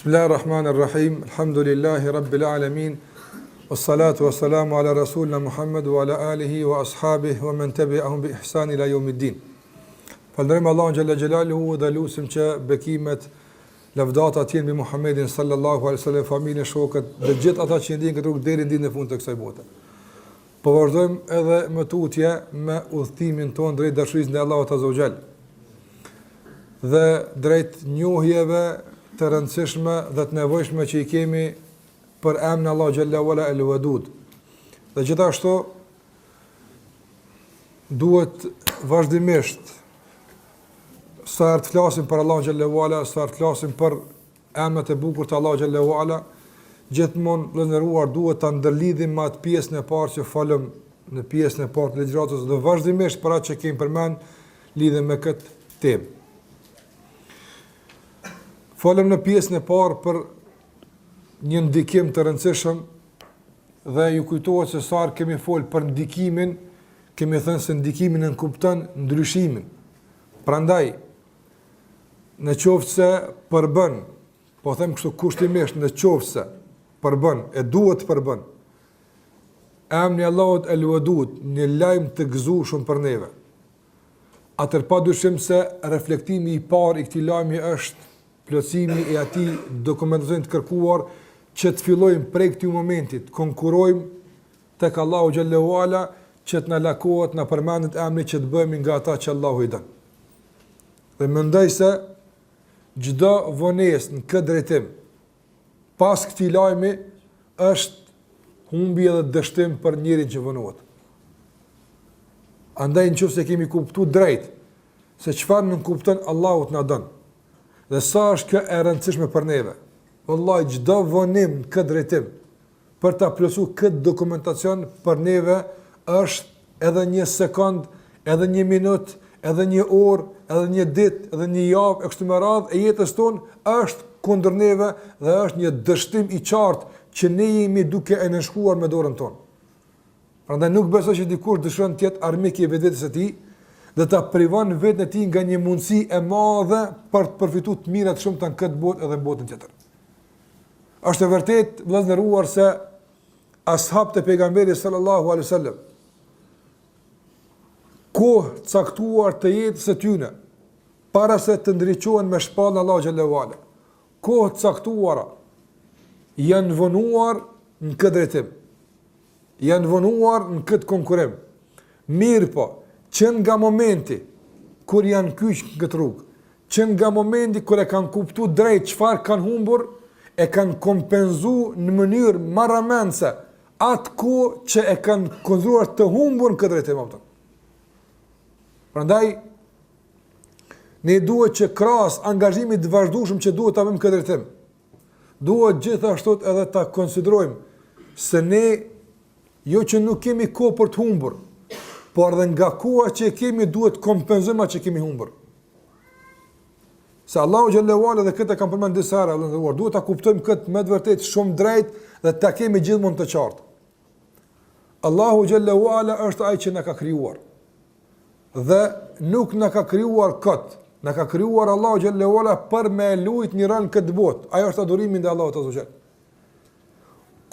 Bismillahirrahmanirrahim. Alhamdulillahi rabbil alamin. Wassalatu wassalamu ala rasulina Muhammad wa ala alihi wa ashabihi wa man tabi'ahum bi ihsan ila yawmiddin. Falënderojmë Allahun xhalla xhelaluhu dhe lutim që bekimet, lavdata të jenë mbi Muhammedin sallallahu alaihi wasallam, familjen, shokët dhe gjithë ata që ndjejnë këtë rrugë deri në ditën e fundit të kësaj bote. Po vazhdojmë edhe më tutje me udhëtimin ton drejt dashurisë ndaj Allahut azza wa xal dhe drejt njohjeve të rëndësishme dhe të nevojshme që i kemi për emrin Allah xhalla wala el-Wadud. Dhe gjithashtu duhet vazhdimisht sa të flasim për Allah xhalla wala, sa të flasim për emrat e bukur të Allah xhalla wala, gjithmonë vëllezëruar duhet ta ndërlidhim me atë pjesën e parë që folëm në pjesën e parë të ligjëratës dhe vazhdimisht për atë që kemi përmend lidhe me këtë temë. Folëm në pjesën e parë për një ndikim të rëndësishëm dhe ju kujtohet se sa kemi folë për ndikimin, kemi thënë se ndikimin e nënkupton ndryshimin. Prandaj, në qoftë se përbën, po them kështu kushtimisht, në qoftë se përbën, e duhet të përbën, emri Allahut el-Wadud, një lajm të gëzueshëm për neve. Atëherë padyshim se reflektimi i parë i këtij lajmi është plotësimi i atij dokumentacioni të kërkuar që të fillojmë prej këtij momenti të konkurrojmë tek Allahu xhallahu ala që të na lakohet, na përmendet emri që të bëhemi nga ata që Allahu i don. Dhe mendoj se çdo vonesë në këtë drejtim pas këtij lajmi është humbje dhe dështim për njërin që vonohet. Andaj nëse kemi kuptuar drejt se çfarë nënkupton Allahu të na don, dhe sa është kjo e rëndësishme për neve. Wallahi çdo vonim në këtë drejtim për ta plotësuar këtë dokumentacion për neve është edhe një sekond, edhe një minutë, edhe një orë, edhe një ditë, edhe një javë e kështu me radhë e jetës tonë është kundër neve dhe është një dështim i qartë që ne jemi duke e nënshkuar me dorën tonë. Prandaj nuk besoj që dikush dëshiron të jetë armik i vetes së tij dhe ta privon vetën e tij nga një mundësi e madhe për të përfituar të mirat shumë të në këtë botë edhe në botën tjetër. Është e vërtet, vëllezëruar, se ashabët e pejgamberit sallallahu alaihi wasallam kohë caktuar të jetës së tyre para se të ndriçohen me shpallën e Allahu xhallahu ala, kohë caktuara janë vonuar në këtë drejtim, janë vonuar në këtë konkurrim. Mirë po, që nga momenti kur janë kyç në këtë rrugë, që nga momenti kur e kanë kuptuar drejt çfarë kanë humbur, e kanë kompenzuar në mënyrë marramendse atë kohë që e kanë konstruar të humbur në këtë drejtim. Prandaj ne duhet që krahas angazhimit të vazhdueshëm që duhet ta bëjmë këtë drejtim, duhet gjithashtu edhe ta konsiderojmë se ne jo që nuk kemi kohë për të humbur, por dhe nga koha që kemi duhet kompenzojmë atë që kemi humbur. Se Allahu xhallahu ala dhe këtë kam përmendur disa herë, duhet ta kuptojmë këtë me të vërtetë shumë drejt dhe ta kemi gjithmonë të qartë. Allahu xhallahu ala është ai që na ka krijuar. Dhe nuk na ka krijuar kot, na ka krijuar Allahu xhallahu ala për me lut një rol këtë botë. Ajo është adhurimi ndaj Allahut azza wa jall.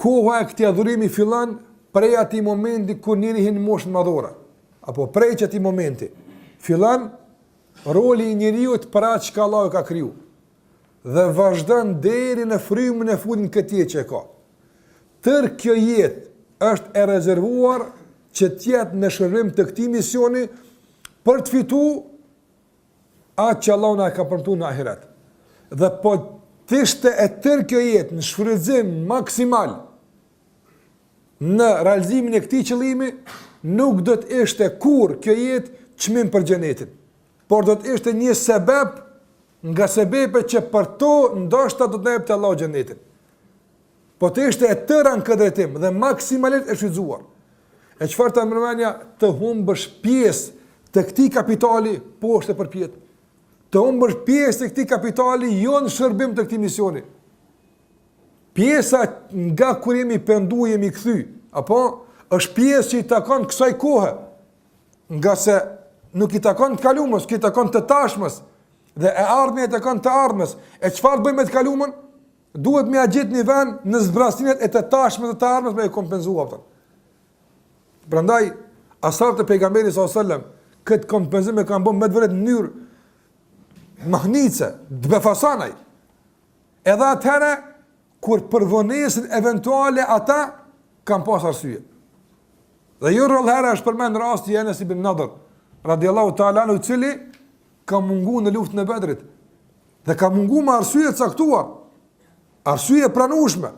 Koha e këtij adhurimi fillon prej atij momenti kur njëri hyn moshën madhore. Apo prej që ati momenti, fillan roli i njeriut për atë që Allahu ka kriju. Dhe vazhdan deri në frymën e fundit këtij që e ka. Tërë kjo jetë është e rezervuar që tjetë në shërbim të këtij misioni për të fituar atë që Allahu na ka premtuar në ahiret. Dhe po të ishte e tërë kjo jetë në shfrytëzim maksimal në realizimin e këtij qëllimi, nuk do të ishte kur kjo jetë çmim për xhenetin, por do të ishte një sebeb nga sebepet që për to ndoshta do të na jepte Allahu xhenetin. Po të ishte e tëra në këtë drejtim dhe maksimalisht e shfrytzuar. E çfarë të mëmendja të humbësh pjesë të këtij kapitali poshtë përpjet. Të humbësh pjesë të këtij kapitali jo në shërbim të këtij misioni. Pjesa nga kur jemi pendu, jemi kthy, apo është pjesë që i takon kësaj kohe, nga se nuk i takon të kalumës, nuk i takon të tashmës, dhe e ardhmja i takon të ardhmës. E çfarë bëjmë me të kalumën? duhet me agjet një vend në zbrastinët e të tashme të armës me e kompenzua. Prandaj, asarët e pejgamberi s.a.s. këtë kompenzim e kanë bën me të vërtet në mënyrë mahnice, të befasanaj. Edhe atëherë, kur përvonesin eventuale ata, kanë pas arsye. Dhe jo rrallëherë është përmend rasti i Enes ibn Nadr, radiallahu ta'ala anhu, i cili ka mungu në luftën e Bedrit. Dhe ka mungu me arsye të caktuar, arsye pranueshme.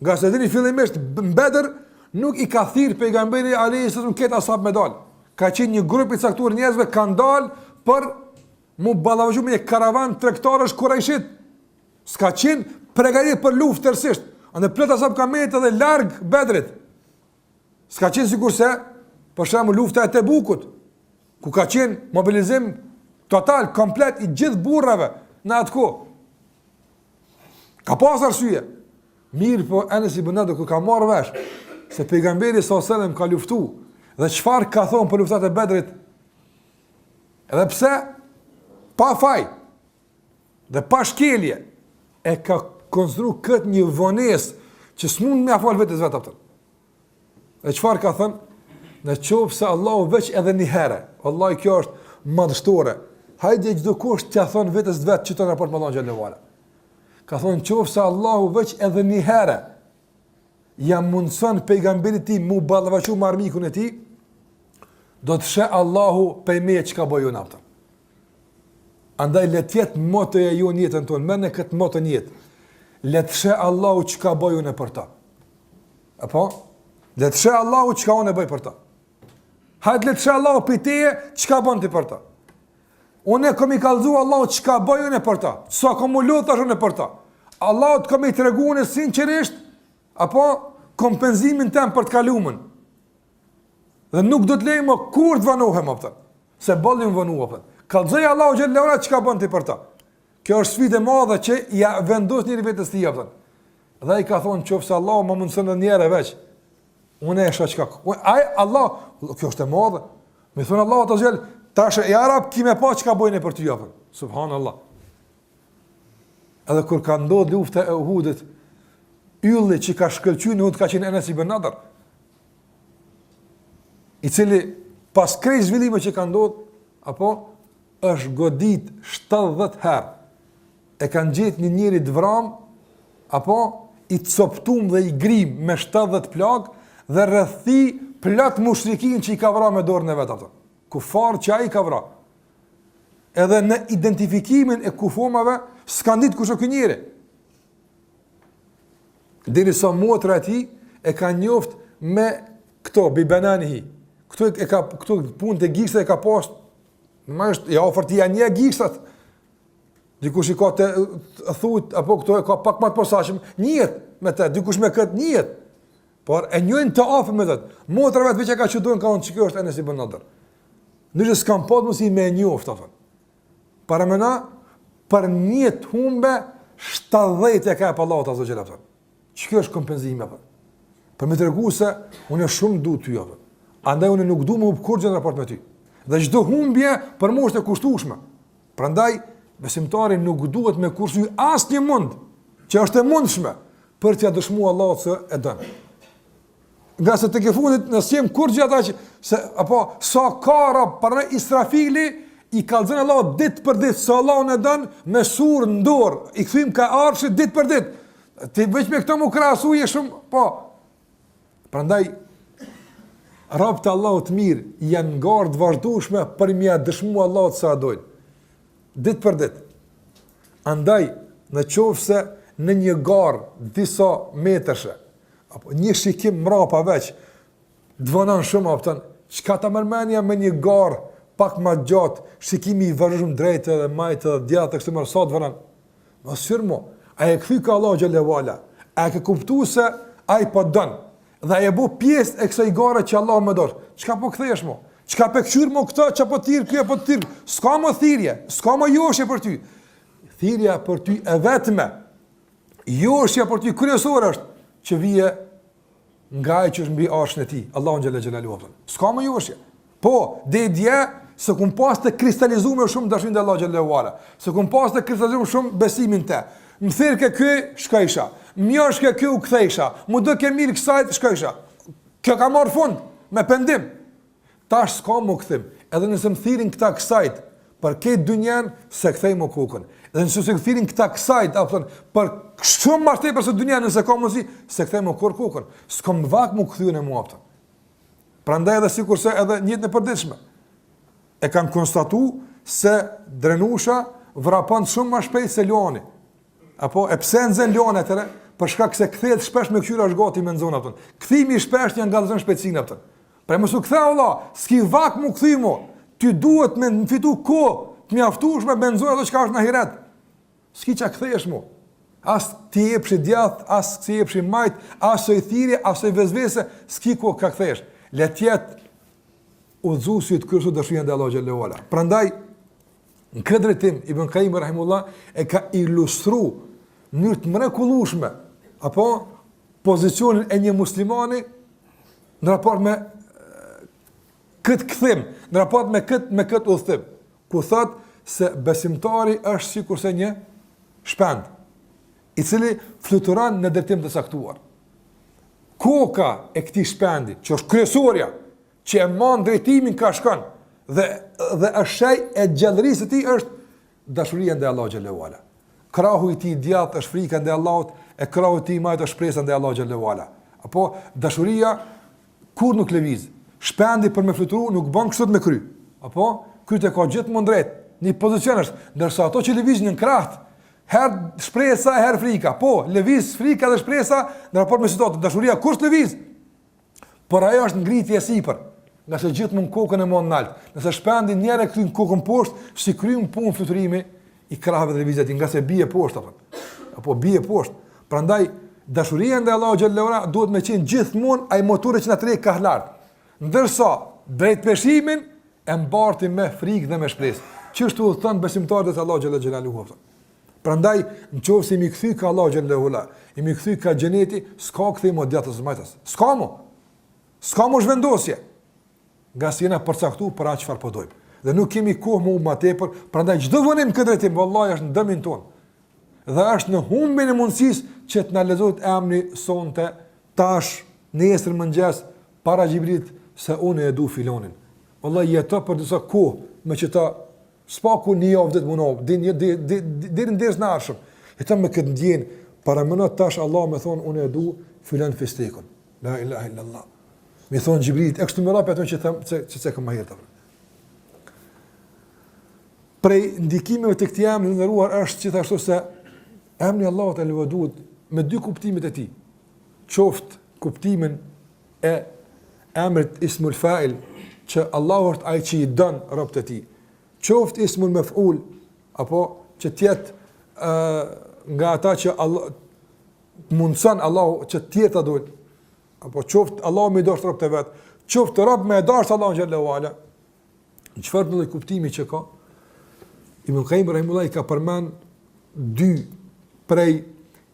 Nga se dini fillimisht në Bedr nuk i ka thirr pejgamberi alayhis salam këtë asap me dal. Ka qenë një grup i caktuar njerëzve kanë dalë për mu ballavazu me një karavan tregtarësh kurajshit. S'ka qenë përgatitur për luftë tërësisht. Andë plot asap ka metë edhe larg Bedrit. S'ka qenë sikurse për shembull lufta e Tebukut, ku ka qenë mobilizim total, komplet i gjithë burrave në atë kohë. Ka pas arsye. Mirë po Enes ibn Nadr kur ka marrë vesh se pejgamberi s.a.s. ka luftu dhe çfarë ka thonë për luftat e Bedrit, edhe pse pa faj dhe pa shkelje e ka konstruar këtë një vonesë që s'mund me afal vetes vetë atë. Dhe çfarë ka thënë? Në qoftë se Allahu veç edhe një herë, wallahi kjo është madhështore. Hajde çdo kush t'ia thon vetes vetë që të raport me Allahun xhallahu ala. Ka thonë qoftë se Allahu veç edhe një herë ja mundson pejgamberit tim mu ballavaçu me armikun e tij, do të sheh Allahu pe me çka bëjun ata. Andaj le të jetë motoja ju në jetën tonë, merrni këtë moto në jetë. Le të sheh Allahu çka bëjun e për ta. Apo? Le të sheh Allahu çka unë bëj për ta. Hajde le të sheh Allahu për teje çka bën ti për ta. Unë kam i kallzu Allahu çka bëjun e për ta. Sa kam u lut tashun e për ta. Allahu të kam i treguar sinqerisht apo kompenzimin tëm për të kaluamën. Dhe nuk do të lejmë më kur të vanohem atë. Se bollin vanuam. Kallzoj Allahu xhallahu ala çka bën ti për ta. Kjo është sfidë e madhe që ja vendos njëri vetes tij atë. Dhe ai ka thonë nëse Allahu më mundson një herë veç. Unë e shoh çka. Ai Allah, kjo është e madhe. Me thon Allahu ta xhel, tash e arab kimë pa çka bojnë për ty apo. Subhanallahu. Edhe kur ka ndodhur lufta e Uhudit, ylli që ka shkëlqyer në Uhud ka qenë Enes ibn Nadr, i cili pas krejt zhvillimeve që ka ndodhur, apo është godit 70 herë. E kanë gjetë një njeri të vram, apo i coptum dhe i grim me 70 plagë dhe rrëthi plot mushrikin që i ka vrarë me dorën e vet ato. Kufar që ai ka vrarë. Edhe në identifikimin e kufomave s'kan ditë kush është ky njeri. Deri sa motra e tij e ka njoft me këto bibananihi. Këto punë të gishtë e ka pas. Më është ja ofertia një gishtat. Dikush i ka të thut apo këto e ka pak më të posaçëm, njihet me të, dikush me kët njihet. Por e njëjnë të afër me të. Motra vetë veç e ka çuduar ka thonë ç'kjo është Enes ibn Nadr. Nëse s'kam pas mos i më njoft atë. Para mëna për një të humbe 70 e ka pa Allahu azza xhelal. Ç'kjo është kompenzimi apo? Për më tregu se unë shumë du ty apo. Andaj unë nuk du më hub kurrë në raport me ty. Dhe çdo humbje për mua është e kushtueshme. Prandaj besimtari nuk duhet me kursy asnjë mund që është e mundshme për t'ia dëshmuar Allahut se e don. Nga se të ke fundit në sjem kur gjata që se, apo sa kara para Israfili i kallzon Allahu ditë për ditë se Allahu na don me surë në dorë, i kthym ka arshit ditë për ditë. Ti veç me këto më krahasuje shumë, po. Prandaj robët e Allahut të mirë janë ngardh vazhdueshme për mia dëshmuar Allahut sa dojnë. Ditë për ditë. Andaj, në qofse në një garë disa metërshe, apo një shikim mrapa veç, dëvonon shumë apëtën, çka ta mërmenja me një garë pak ma gjatë, shikimi i vërshëm drejtë dhe majtë dhe djatë të kështë mërë, sa dëvonon? Ma syrë mo, a e këthy ka Allah Gjellewala, a e ke kuptu se a i po dënë, dhe a e bu pjesë e kësaj gare që Allah me dorë, çka po këthesh mo? Çka pe këqyr mo këta, që po tirë, kjo po tirë, s'ka mo thirje, s'ka mo joshje për ty. Thirja për ty e vetme, joshja për ty kryesore është, që vije nga ai që është mbi arshën e tij, Allahu xhalla xhelalu. S'ka më joshje. Po, dhe dje se kum pas të kristalizuar shumë dashurin te Allahu xhalla wala. Se kum pas të kristalizuar shumë besimin te. Më thirr ke ky, shkojsha. Mjosh ke ky u kthejsha. Mu do ke mirë kësaj, shkojsha. Kjo ka marrë fund me pendim. Tash s'ka më kthim. Edhe nëse më thirrin këta kësajt për këtë dynjan, se kthej më kokën. Edhe nëse më thirrin këta kësajt, apo thon, për shumë më tepër se dynjan nëse ka mundsi, se kthej më kokën. S'kam vak më kthyen e mua aftë. Prandaj edhe sikurse edhe në jetën e përditshme e kanë konstatuar se drenusha vrapon shumë më shpejt se luani. Apo e pse nxen luani atëre? Për shkak se kthehet shpesh me qyra është gati me nxon atë. Kthimi i shpesh janë ngallëzon shpejtësinë atë. Pra mos u ktheu valla, s'ki vak mu kthimo. Ty duhet me fitu kohë, të mjaftueshme me nxon ato çka është në ahiret. S'ki ça kthehesh mu. As ti jepshi djath, as ti jepshi majt, as i thirrje, as i vezvese, s'ki ku ka kthehesh. Le të jetë udhëzuesi të kërsu dashurinë ndaj Allahut xhallahu ala. Prandaj në këtë drejtim Ibn Qayyim rahimullah e ka ilustruar në mënyrë të mrekullueshme apo pozicionin e një muslimani në raport me këtë kthim, në raport me këtë udhëtim, ku thot se besimtari është sikurse një shpend i cili fluturon në drejtim të caktuar. Koka e këtij shpendi, që është kryesorja, që e mban drejtimin ka shkon, dhe është shej e gjallërisë së tij është dashuria ndaj Allahut xhallahu ala. Krahu i tij djathtë është frika ndaj Allahut, e krahu i tij majt është shpresa ndaj Allahut xhallahu ala. Apo dashuria kur nuk lëviz. Shpendi për me fluturu nuk bën kështu me kry. Apo ky të ka gjithmonë drejt, në pozicion është, ndërsa ato që lëvizin në krahët, herë shpresa, herë frika. Po, lëviz frika dhe shpresa në raport me situatën. Dashuria kush lëviz? Por ajo është ngritje e sipër, nga se gjithmonë kokën e mon nalt. Nëse shpendi njëre kryen kokën poshtë, si kryen punë fluturimi i krahëve dhe lëvizjet, nga se bie poshtë apo bie poshtë. Prandaj dashuria ndaj Allahut xhallahu ala duhet me qenë gjithmonë ai motori që na treg ka lart. Ndërsa drejt peshimin e mbarti me frikë dhe me shpresë. Çështu u thon besimtarët e Allahut xhallahu ala. Prandaj nëse mi kthy ka Allahu xhallahu ala, i mi kthy ka xheneti, s'ka kthim djatës majtas. S'ka mo zhvendosje. Nga si jena përcaktuar për atë çfarë po dojmë. Dhe nuk kemi kohë më tepër, prandaj çdo vonim këtë drejtim vallahi është në dëmin ton. Dhe është në humbin e mundësisë që të na lexohet emri sonte, tash, nesër mëngjes, para Xhibrilit se unë e du filonin. Vallahi jeto për disa kohë me që ta spaku një javë ditë munov, deri në dersën e arshëm. Jeto me këtë ndjenjë, para mënat tash Allah më thon unë e du filan festekun. La ilaha illallah. Mi thonë Gjibrilit, e kështu më rapi ato që se kam mahirë të vërë. Prej ndikimeve të këti emri në nëruar është që thashtu se emri Allahut el-Wadud me dy kuptimit e ti. Qoftë kuptimin e emrit ismul fa'il, që Allahu është ai që i dënë robët e ti. Qoftë ismul maf'ul, apo që tjetë nga ata që mundësën Allahu që tjetë të dojnë, apo qoftë Allahu me dashur robët e vet, qoftë rob me dashur Allahu xhallahu ala. Në çfarë do të kuptimi që ka? Ibn Qayyim rahimullah ka përmend dy prej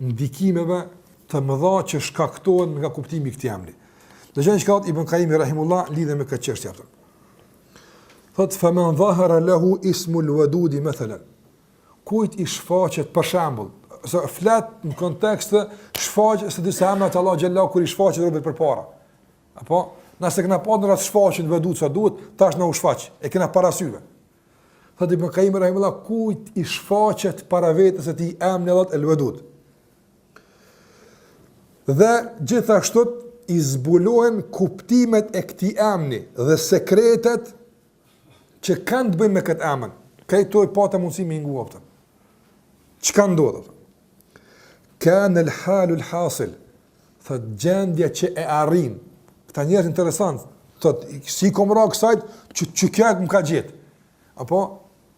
ndikimeve të mëdha që shkaktohen nga kuptimi i këtij emri. Dëgjoni çka thot Ibn Qayyim rahimullah lidhe me këtë çështje atë. Thot fa man dhahara lahu ismul wadud mathalan. Kujt i shfaqet për shembull, se flet në kontekst të shfaqjes së disa emra të Allahu xhallahu kur i shfaqet robët përpara. Apo nëse kena pa në rast shfaqjen vedut sa duhet, tash na u shfaq. E kena parasyve. Thot Ibn Qayyim rahimullah, kujt i shfaqet para vetes së tij emri Allahu el-Wadud. Dhe gjithashtu i zbulohen kuptimet e këtij emri dhe sekretet që kanë të bëjnë me këtë emër. Këto e pata mundësi me nguapta. Çka ndodh? Kan al-halu al-hasil. Thot gjendja që e arrin. Këta njerëz interesant. Thot si komra kësaj që kjo më ka gjetë. Apo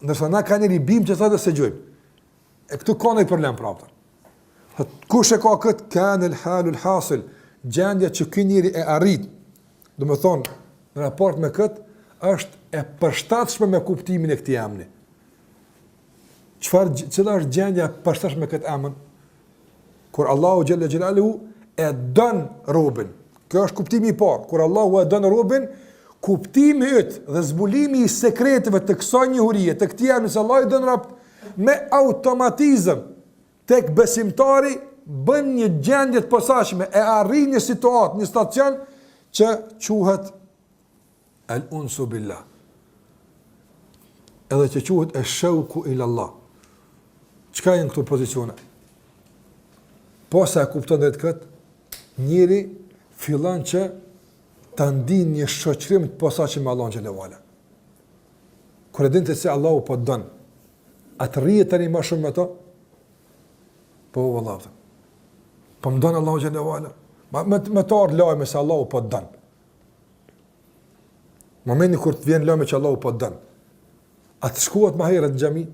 ndërsa na kanë një bim që thotë se gjojmë. E këtu ka një problem prapë. Thot kush e ka kët kan al-halu al-hasil, gjendja që ky njeri e arrit. Do të thonë në raport me kët është e përshtatshme me kuptimin e këtij emri. Cila është gjendja e përshtatshme me këtë emër? Kur Allahu xhalla xhelaluhu e don robën. Kjo është kuptimi i parë. Kur Allahu e don robën, kuptimi yt dhe zbulimi i sekreteve të kësaj njohurie, të këtij emri se Allahu i don rob me automatizëm tek besimtari bën një gjendje të posaçme, e arrin një situatë, një stacion që quhet al-unsu billah. Edhe që quhet e-shauku ila Allah. Çka janë këto pozicione? Po sa e kupton drejt këtë, njëri fillon që të ndinë një shoqërim të posaçëm me Allahun xhelalu ala. Kur e dinte se Allahu po don, atë rrihet tani më shumë me to? Po vallahi. Po më don Allahu xhelalu ala. Me të ardh lajme se Allahu po don. Momenti kur të vjen lajme që Allahu po don, atë shkohet më herët në xhami?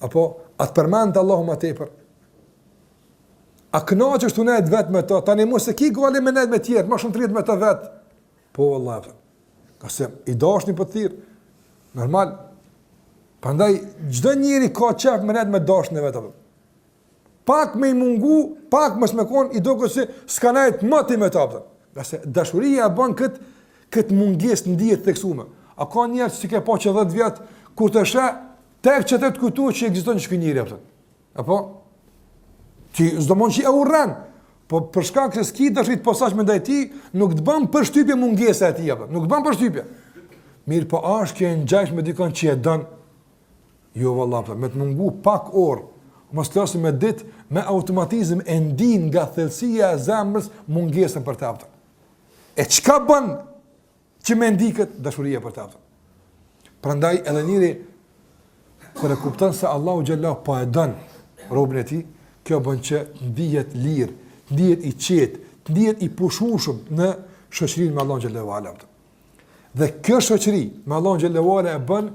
Apo atë përmend Allahu më tepër? A kënaqesh tu nejt vetë me to, tani mos e ki gale me nejt me tjerë, ma shumë të rritë me të vetë. Po, Allah, ka se i dashni për të thirë, normal. Prandaj, gjdo njeri ka qef me nejt me dashni vetë. Pak me i mungu, pak mës me konë, i do kësi s'ka nejt më ti me të. Ka se dashuria e bën këtë munges në ndijet të teksume. A ka njerë që si ke po që 10 vjetë, kur të shë, tek që të kujtu që ekziston që kë njëri. Apo? Ti s'do mund që e urren, po për shkak se s'ki dashuri të posaçme ndaj tij, nuk të bën përshtypje mungesa e tij apo, nuk të bën përshtypje. Mirë, po është që ngjajsh me dikon që e don. Jo vallahi, me të mungu pak orë, mos të me ditë me automatizëm e ndin nga thellësia e zemrës mungesën për të. E çka bën që me ndiket dashuria për të? Prandaj edhe njëri kur e kupton se Allahu xhallahu po e don robën e tij, kjo bën që ndihet lirë, ndihet i qetë, ndihet i pushueshëm në shoqërinë me Allahun xhallahu ala. Dhe kjo shoqëri me Allahun xhallahu ala e bën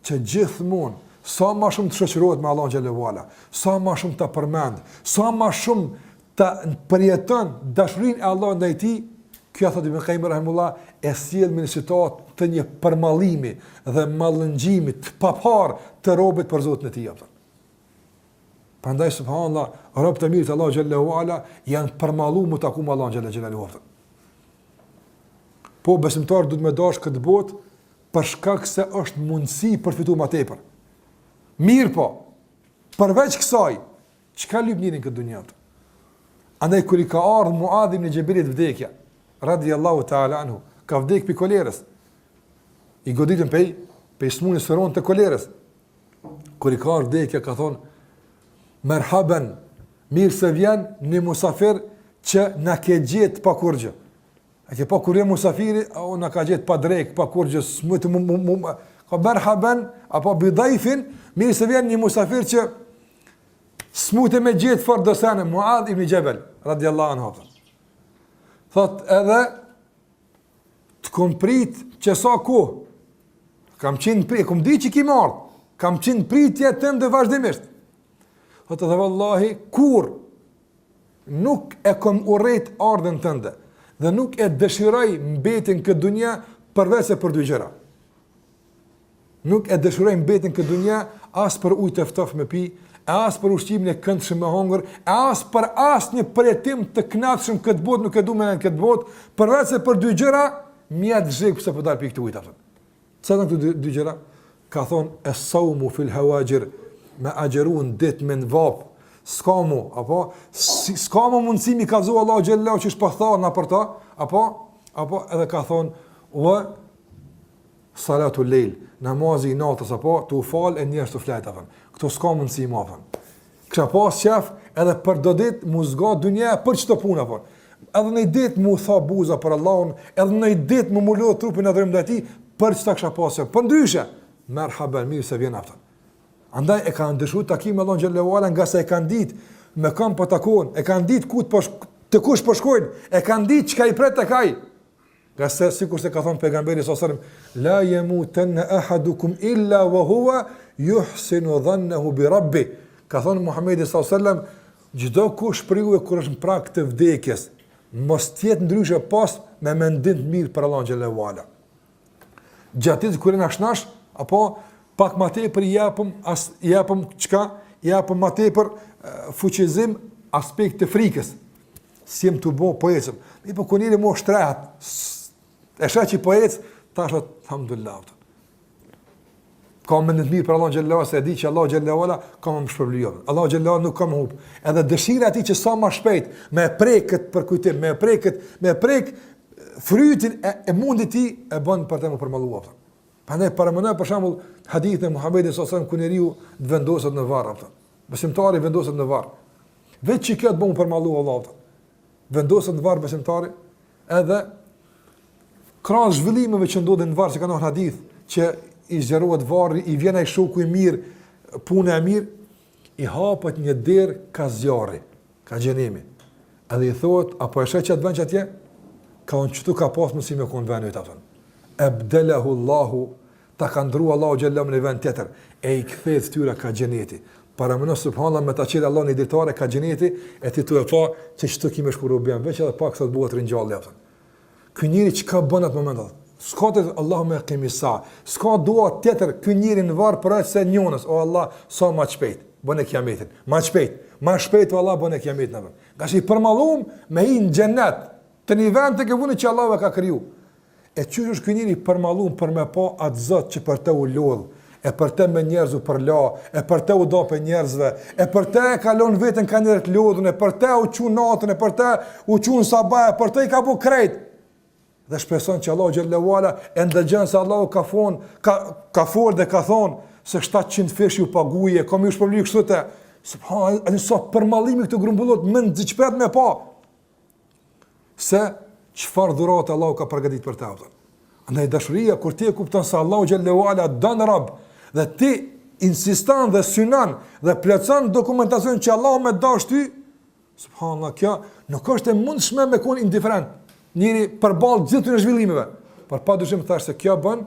që gjithmonë sa më shumë të shoqërohet me Allahun xhallahu ala, sa më shumë ta përmend, sa më shumë ta përjeton dashurinë e Allahut ndaj tij, kjo thotë Ibn Qayyim rahimullah e sjell me një situatë të një përmallimi dhe mallëngjimi të papar të robët për Zotin e tij. Prandaj subhanallah, robët e mirë të Allahu xhallahu ala janë përmalluar me taku me Allahun xhallahu ala. Po besimtar duhet me dash këtë botë për shkak se është mundësi për fituar më tepër. Mirë po, përveç kësaj, çka lyp njërin këtë dunjë? Andaj kur i ka ardhur Muadh ibn Jabelit vdekja, radiyallahu ta'ala anhu, ka vdek për kolerës. I goditën pe smunës së rëndë të kolerës. Kur i ka ardhur vdekja ka thonë: merhaben, mirë se vjen një musafir që na ke gjetë pa kurgjë. A ke pa kurje musafiri, o na ka gjetë pa drejkë, pa kurgjë, smutë ka merhaben, apo bidajfin, mirë se vjen një musafir që smutë me gjetë fort dosane, Muadh ibn Jabal, radiallahu anhu. Thot edhe, të kom prit që sa kohë, kam qenë prit, kom di që ki marrë, kam qenë pritje të më dhe vazhdimisht. Thot edhe vallahi, kur nuk e kom urrejt ardhen tënde dhe nuk e dëshiroj mbetin këtë dunja përveç se për dy gjëra. Nuk e dëshiroj mbetin këtë dunja as për ujë të ftoftë me pi, as për ushqimin e këndshëm me hongër, as për asnjë përjetim të kënaqshëm këtë botë nuk e du me në këtë botë, përveç se për dy gjëra mjet zhik pse po dal pikë të ujit. Çfarë janë këto dy gjëra? Ka thonë es-sawmu fil hawajir, me agjerun dit me në vapë, s'ka mu, apo, s'ka mu mundësi mi ka zohë Allah Gjellahu që shpëthar në për ta, apo edhe ka thonë, vë, salatu lejl, namazi i natës, apo, të u falë e njerës të flajt, këto s'ka mundësi ma, kësha pas qef, edhe për do dit, mu zga dunja për që të punë, apo, edhe në i dit mu tha buza për Allahun, edhe në i dit mu mullodhë trupin e dhërim dhe ti, për që të kësha pas qef, për ndryshe, merhaben, mirë se vjen aftën. Andaj e kanë dëshuar takim me Allahun xhallahu ala nga sa e kanë ditë me kam po takon, e kanë ditë ku të kush po shkojnë, e kanë ditë çka i pret tek ai. Nga sa sikur se ka thënë pejgamberi sallallahu alajhi wasallam, la yamutanna ahadukum illa wa huwa yuhsinu dhannahu bi rabbi. Ka thënë Muhamedi sallallahu alajhi wasallam, çdo kush për ju kur është në prag të vdekjes, mos të jetë ndryshe pas me mendim të mirë për Allahun xhallahu ala. Gjatë kur na shnash apo pak më tepër japëm çka? Japëm më tepër fuqizim aspekt të frikës. Si jam të bo poecëm. Mi po kur njëri mo shtrehat, e shaq që poec, tash alhamdulillah. ka mendim të mirë për Allahun xhallahu se e di që Allahu xhallahu ala ka më shpërblyer. Allahu xhallahu nuk ka më hub. Edhe dëshira e tij që sa më shpejt me prek këtë përkujtim, me prek frytin e mundit ti e bën për të më përmalluar. Prandaj paramendoj për shembull hadithin e Muhamedit sallallahu alaihi wasallam ku njeriu të vendoset në varr atë. Besimtari vendoset në varr. Vetë që kjo të bën përmalluar Allahu. Vendoset në varr besimtari edhe krah zhvillimeve që ndodhin në varr që kanë në hadith që i zgjerohet varri, i vjen ai shoku i mirë, puna e mirë, i hapet një derë ka zjarri, ka xhenemi. Edhe i thotë, apo e sheh çat vën atje? Ka unë qëtu ka pas mësi me konë venit atën. Ebdelahu Allahu, ta ka ndrua Allahu xhallahu në vend tjetër, e i kthejt tyra ka xheneti. Para më nësë subhanallah me ta qetë Allah një ditare ka xheneti, e ti tu e pa që qëtu kime shkuru bjem, veç edhe pak sot buhet rinjalli atën. Ky njeri që ka bën atë moment atën? S'ka të Allahu me qimisa, s'ka dua tjetër, ky njeri në varë për aqë se njënës, o Allah, sa ma shpejt, bën e kiametin, ma shpejt, o Allah, bën e kiametin atën. Nga që i përmalum me hi në gjennet, të një vend të këvuni që Allah e ka kriju. E qysh është kënjëri përmalum për me pa atë zot që për te u lodh, e për te me njerëz u përla, e për te u do për njerëzve, e për te e kalon vetën ka njerët lodhën, e për te u qunë natën, e për te u qunë sabaj, e për te i ka bu krejt. Dhe shpeson që Allah xhallahu ala e ndëgjon se Allah ka folë dhe ka thonë se 700 fish ju paguje, kom ju shpërbly kështu te. Subhanallahu, ani sa përmallimi këtë grumbullot më nxitpet me pa. Se çfarë dhuratë Allahu ka përgatitur për ta. Andaj dashuria kur ti e kupton se Allahu xhallahu ala don Rabb dhe ti insiston dhe synon dhe plotson dokumentacion që Allahu më dash ty, subhanallahu, kjo nuk është e mundshme me kon indiferent. Njëri përballë gjithë në zhvillimeve, por padyshim thash se kjo bën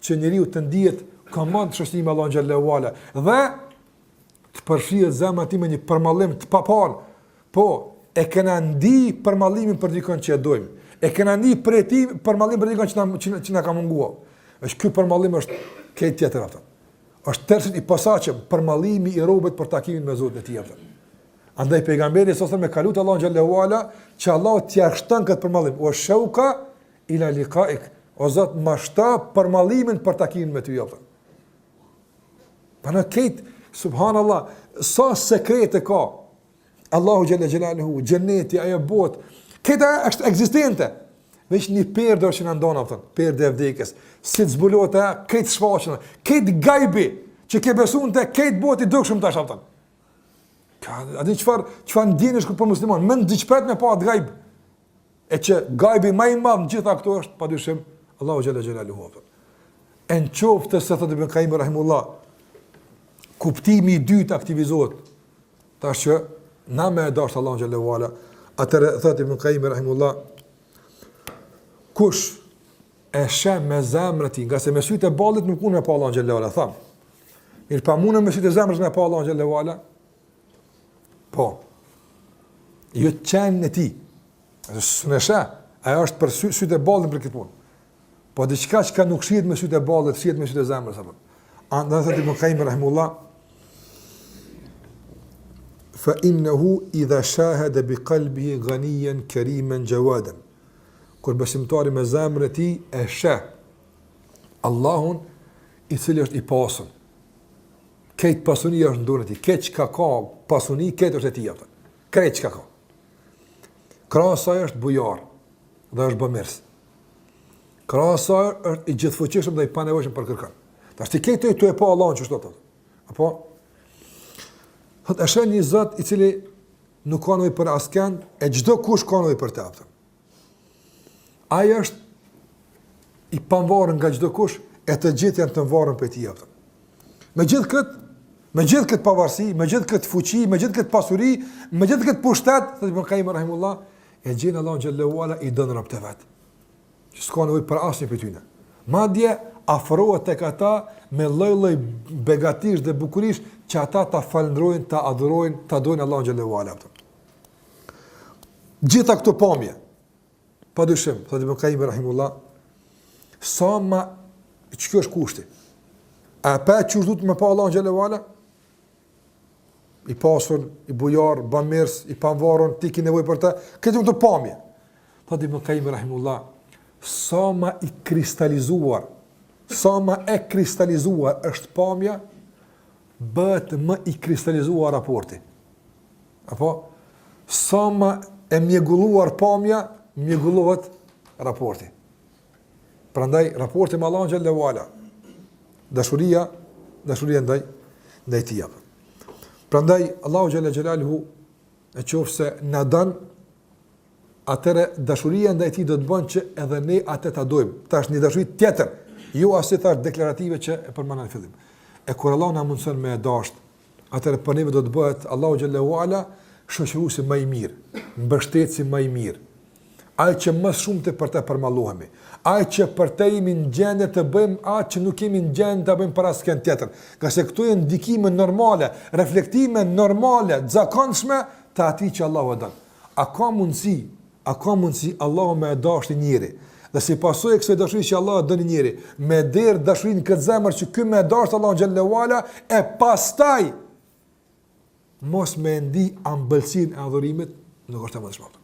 që njeriu të ndihet komand shoqëri me Allahun xhallahu ala dhe të përfshihet zemra e tij me një përmallim të papar. Po, e kena ndi përmallimin për dikon që e dojmë. E kena ndi përmallim për dikon që na ka munguar. Është ky përmallim është këtë tjetër aftë. Është tërësisht i posaçëm përmallimi i robët për takimin me Zotin e tij aftë. Andaj pejgamberi sosë me kalut Allahun xhallahu ala që Allah t'ia shton këtë përmallim. O shauka ila liqa'ik. O Zot, më shto përmallimin për takimin me ty aftë. Pana këtë subhanallah, sa sekrete ka Allahu xhallahu xhelaluhu, xheneti, ajo botë, këta është ekzistente. Veç një perdë që në ndonë, perdë e vdekjes, si të zbulohet e këtë shfaqën, këtë gajbi, që ke besun të këtë botë i dukshëm të ashtë. A di qëfar ndjenësh për muslimon, më ndiqpet me pa atë gajbë, e që gajbi ma i madhë në gjitha këto është, pa dyshim, Allahu xhallahu xhelaluhu. E në qoftë se thot Ibn Qayyim rahimullah, kuptimi i dytë aktivizohet, tash që na me e dashtë Allahu xhallahu ala, atëre thot Ibn Qayyim rahimullah, kush e shem me zemrën e tij, nga se me sytë e ballit nuk unë me pa Allahun xhallahu ala, tham. Mirë pa mundën me sytë e zemrës me pa Allahun xhallahu ala, po, jo të qenë në ti, së në shë, ajo është për sytë e ballit për këtë punë, po diçka që ka nuk shihet me sytë e ballit, shihet me sytë e zemrës, apo. Andaj thot Ibn Qayyim rahimullah, fa innehu idha shahada bi qalbihi ghaniyan kariman jawadan. Kur besimtari me zemrën e tij e sheh Allahun i cili është i pasur. Këtë pasuni është në dorën e tij, këtë çka ka pasuni, këtë është e tij atë. Këtë çka ka. Krahasa është bujar dhe është bamirës. Krahasa është i gjithfuqishëm dhe i panevojshëm për kërkën. Tash ti këtë tu e pa Allahun çështë atë. Apo thot është një Zot i cili nuk ka nevojë për askën, e çdo kush ka nevojë për të atë. Ai është i pavarur nga çdo kush, e të gjithë janë të varur për tij atë. Me gjithë këtë pavarësi, me gjithë këtë fuqi, me gjithë këtë pasuri, me gjithë këtë pushtet, thot Ibn Qayyim rahimullah, e gjen Allahu xhallahu ala i don robët e vet. Që s'ka nevojë për asnjë prej tyre. Madje afrohet tek ata me lloj-lloj begatish dhe bukurish që ata ta falënderojnë, ta adhurojnë, ta dojnë Allahu xhallahu ala. Gjitha këto pamje, padyshim, thot Ibn Qayyim rahimullah, sa ma ç'kjo është kushti. A pa që duhet me pa Allahun xhallahu ala? I pasur, i bujar, bamirës, i pavarur, ti ke nevojë për të, këtë të pamje. Thot Ibn Qayyim rahimullah, sa ma i kristalizuar sa më e kristalizuar është pamja, bëhet më i kristalizuar raporti. Apo sa më e mjegulluar pamja, mjegullohet raporti. Prandaj raporti me Allahun xhallahu ala, dashuria ndaj tij. Prandaj Allahu xhallahu xhelaluhu e qofse na don, atëre dashuria ndaj tij do të bën që edhe ne atë ta dojmë. Tash një dashuri tjetër, jo as thash deklarative që e përmenda në fillim. E kur Allah na mundson me e dasht, atëre për neve do të bëhet Allahu xhallahu ala shoqëruesi më i mirë, mbështetësi më i mirë. Ai që më shumë të për të përmallohemi, ai që për të jemi në gjendje të bëjmë atë që nuk kemi në gjendje të bëjmë para s'ken tjetër. Ka se këtu janë ndikime normale, reflektime normale, zakonshme të atij që Allahu e don. A ka mundësi Allahu me e dashur njëri? Dhe si pasojë kësaj dashurie që Allahu don njëri, me derë dashurinë këtë zemër që ky me e dashur Allahu xhallahu ala e pastaj mos me ndi ambëlsinë e adhurimit, nuk është e mundshme.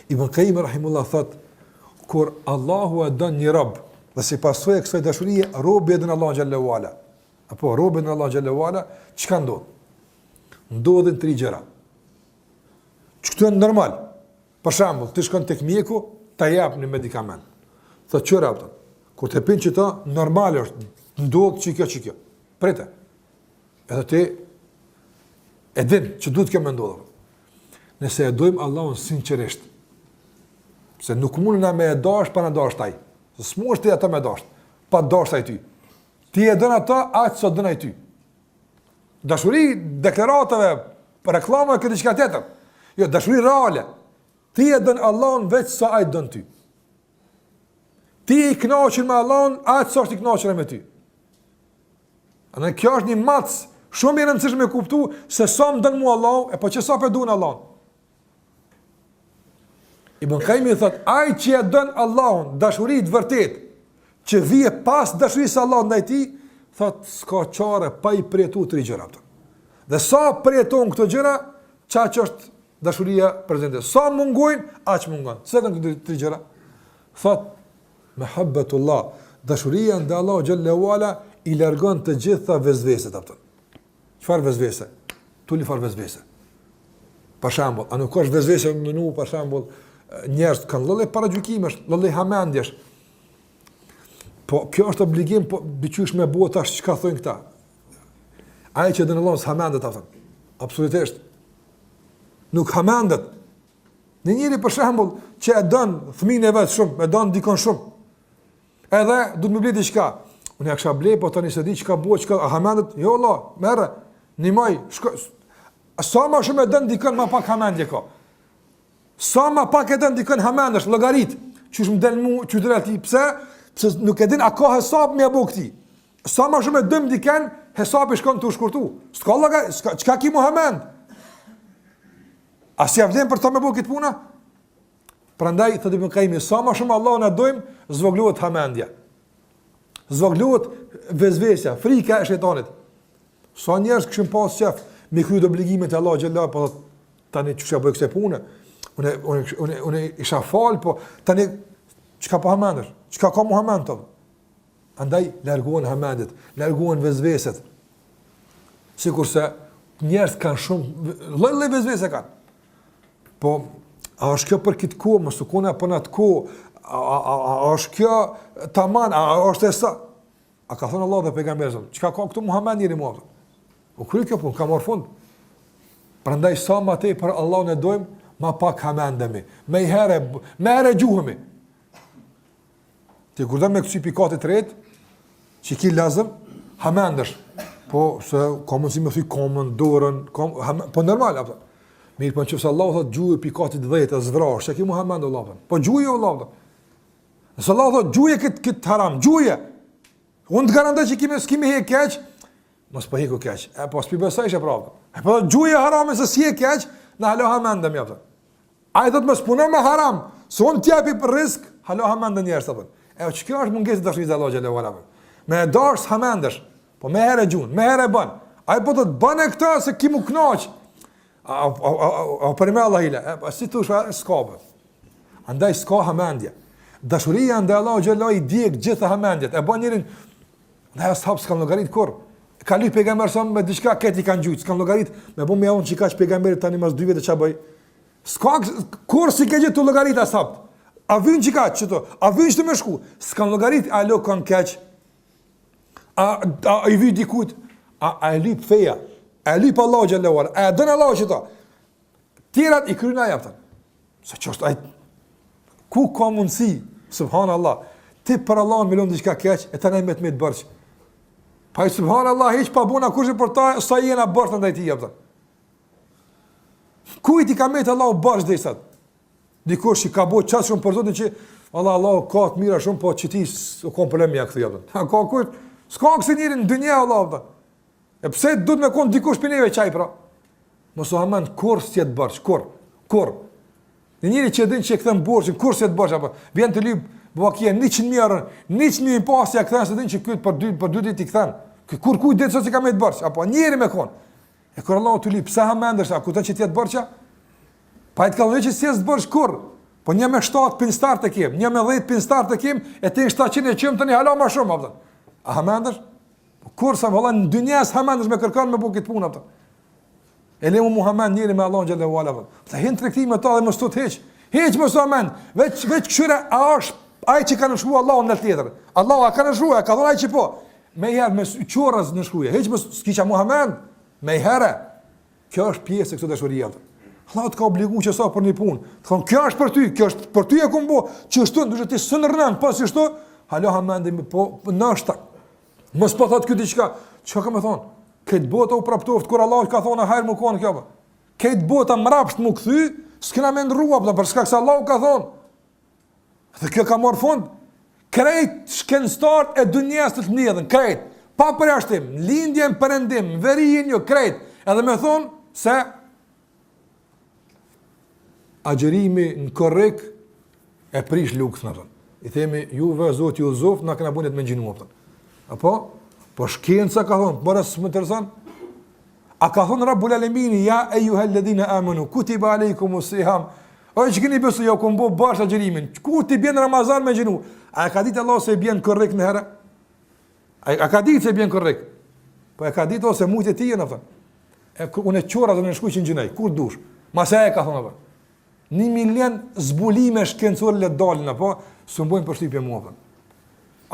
Ibn Qayyim rahimullah thot, kur Allahu e don një rob, dhe si pasojë kësaj dashurie, robi e don Allahu xhallahu ala. Apo robi e don Allahu xhallahu ala, çka ndodh? Ndodhin 3 gjëra. Çka është normal? Për shembull, ti shkon tek mjeku, ta jap një medikament. Thot çora ato. Kur të pin çito, normal është, ndodh çika. Prite. Edhe ti e din që duhet kjo me ndodhur. Nëse e dojmë Allahun sinqerisht, se nuk mund na me e dash pa na dash taj. Se s'mund ti ata me dash, pa dash taj ty. Ti e don ata aq sa don ai ty. Dashuri deklaratave, reklama këtë diçka tjetër. Jo, dashuri reale. Ti e don Allahun veç sa ai don ty. Ti i kënaqur me Allahun aq sa është i kënaqur me ty. Ana kjo është një mac shumë i rëndësishme me kuptu se sa më don mua Allahu, e po që sa pe duan Allahun. Ibn Qayyim thot, ai që e don Allahun, dashuri të vërtet, që vije pas dashurisë Allahut ndaj tij, thot s'ka çare pa i përjetuar 3 gjëra ato. Dhe sa përjeton këto gjëra, çaq është dashuria prezente. Sa mungojnë, aq mungon. Çfarë kanë këto 3 gjëra? Thot mahabbatullah, dashuria ndaj Allahut xhallahu ala i largon të gjitha vezveset ato. Çfarë vezvese? Tuli fal vezvese. Për shembull, a nuk është vezvese më nu, për shembull, njerëz kanë lëlle paragjykimesh, lëlle hamendjesh. Po kjo është obligim, po biçysh me bëu tash çka thonë këta. Ai që don Allahu hamendet ata. Absolutisht. Nuk hamendet. Në njëri për shembull që e don fëmijën e vet shumë, e don dikon shumë. Edhe duhet më blej diçka. Unë ja kisha blej, po tani se di çka bëu, çka hamendet. Jo Allah, merre. Nimoj, shko. Sa më shumë e don dikon, më pak hamendje ka. Sa më pak e don dikon hamendesh, llogarit. Qysh më del mua qytetati, pse? Pse nuk e din a ka hesap me apo këti. Sa më shumë e dëm dikën, hesapi shkon të shkurtu. S'ka llogarit, çka ki Muhammed? A si vlen për të më bëu këtë puna? Prandaj thotë Ibn Qayyim, sa më shumë Allahun e dojmë, zvoglohet hamendja. Zvoglohet vezvesja, frika e shejtanit. Sa njerëz kishin pas qef me kryet obligimet e Allahut xhallahu, po tani çka bëj këtë punë? Unë isha fal, po tani çka po hamendesh? Çka ka Muhammed të? Andaj largohen hamendet, largohen vezveset. Sikurse njerëz kanë shumë lloj vezvese kanë. Po a është kjo për këtë kohë, mos u kona për atë kohë? A është kjo tamam, a është sa? A ka thënë Allah dhe pejgamberi, çka ka këtu Muhammed njëri mua? U kry kjo punë, ka marrë fund. Prandaj sa më tej për Allahun e dojmë, ma pak hamendemi, me herë gjuhemi. Ti kur do me kësi pikatit ret, që ki lazëm, hamendesh. Po, se ka mundësi me thuj komën, dorën, po normal, apëta. Mirë, po në qëfësë Allah thot gjuhë pikatit 10, zvrash, që ki mu hamendë, Allah thot. Po gjuhë, Allah thot. Nësë Allah thot gjuhë këtë haram, gjuhë. Unë të garantoj që s'kimi he keq, mos po heku keq. Po s'pi besoj që prapë. Po gjuhë haram, se si he keq, në halo hamendëm, japëta. A i thot më spunë me haram, se unë t'japi për risk, halo hamendë njerës të përë. Që kjo është mungesë dashurisë Allah xhallahu ala. Me dash hamendesh, po me herë gjun, me herë bën. Ai po do të bën këtë se ki mu kënaq. A për me Allah ila, si thosh s'ka bë. Andaj s'ka hamendje. Dashuria ndaj Allahu xhallahu i djeg gjithë hamendjet. E bën njërin ne ashab s'kan llogarit kur. Ka lyp pejgamber sa me diçka këti kanë gjujt, s'kan llogarit, me bën më unë çikaç pejgamberit tani mas 2 vjet ç'a bëj. S'ka kur si ke gjetur llogarit ashab. A vjen çikaç çto? A vjen të më shku? S'kan llogarit, alo kanë kaç. A i vi dikut, a e lyp feja, a e lyp Allahu xhallahu ala, a don Allahu çto? Tjerat i kryna japën. Se ç'është ai ku ka mundsi, subhanallah, ti për Allah në milon diçka keq, e të nejmet me të bërq. Pa i subhanallah, hiq pa bona kushe për ta, sa jena bërë ndaj ti jepëta. Ku i ti ka me të Allah u bërq dhe i satë? Dikush që ka bo qatë shumë për zotin që, Allah ka të mira shumë, po që ti s'u kom problem ja këtë jepëta. Ka kush, s'ka kësi njëri në dënja Allah, e pse du të me konë dikush për neve qaj pra? Mosu hamen, kur s'jetë bërq, kur? Në njëri që din që e këthen borqin, kur s'jetë bërq, apo, vjen të lyp, bëva kje 100.000 100.000 pasja këthen, se din që këtë për 2 dit i këthen. Kur kuj ditë sot që ka me të bërqa, apo njeri me konë. E kur Allah të li, pëse ha mendërsh, a kutën që tjetë bërqa? Pa i të ka dhe që si e së bërq kur? Po një me 7 pinstar të kem, një me 10 pinstar të kem, e ti në 700 e qëmë të një hala ma shumë, apëtën. A ha mendërsh? Kur sa më në dynjes ha mendërsh me kërkan me bu këtë punë, apëtën. E le mu Muhammed njeri me Allah në gjellë e vala, apëtën. Të hinë të rektime ta dhe më stot heq më sot amen, veç këshyre a është ai që ka nëshkru Allah në tjetër. Allah a ka nëshkru, ka thonë ai që po. Me herë, me qorës në shkruje, heq më s'kisha Muhammed, me herë, kjo është pjesë e këtë dëshuria. Allah të ka obligu që sa për një punë, të thonë, kjo është për ty, kjo është për ty e këmë bo, që është të ndryshë ti së në rënën, pas që shto, halo Hamendin, po nështë, mos po thotë këtë diqka, që ka me thonë, këtë bota u praptoft, kur Allah ka thonë, hajrë më konë kjo, këtë bota mrapsht më këthy, s'kena me ndrua, për shkak se Allah ka thonë, dhe kjo ka marrë fund, krejt shkencëtar e dunjes të mjedhën, krejt, pa përjashtim, lindjen, perëndim, verijin, jo, krejt, edhe me thonë se agjerimi në korrek e prish lukës, në thonë. I themi, juve, Zotë, ju zoft, na kena bunit me gjinu, apo? Po shkenca ka thonë, bërës më të rësan, a ka thonë Rabbul Alemini, ja e ju helledhina amanu, kutiba alejkumu siham, o që këni besu, jo këmbo bashkë agjerimin, ku ti bjen Ramazan me gjinu? A ka ditë Allah se bjen korrekt në herë? A ka ditë se bjen korrekt? Po e ka ditë ose mujtë e tije, në thonë. Unë e qora dhe në shkuj që në gjinaj, kur dush? Masa e ka thonë, apë. 1 milion zbulime shkencore le dalin, apo, së mbojnë përshtypje mua, apë.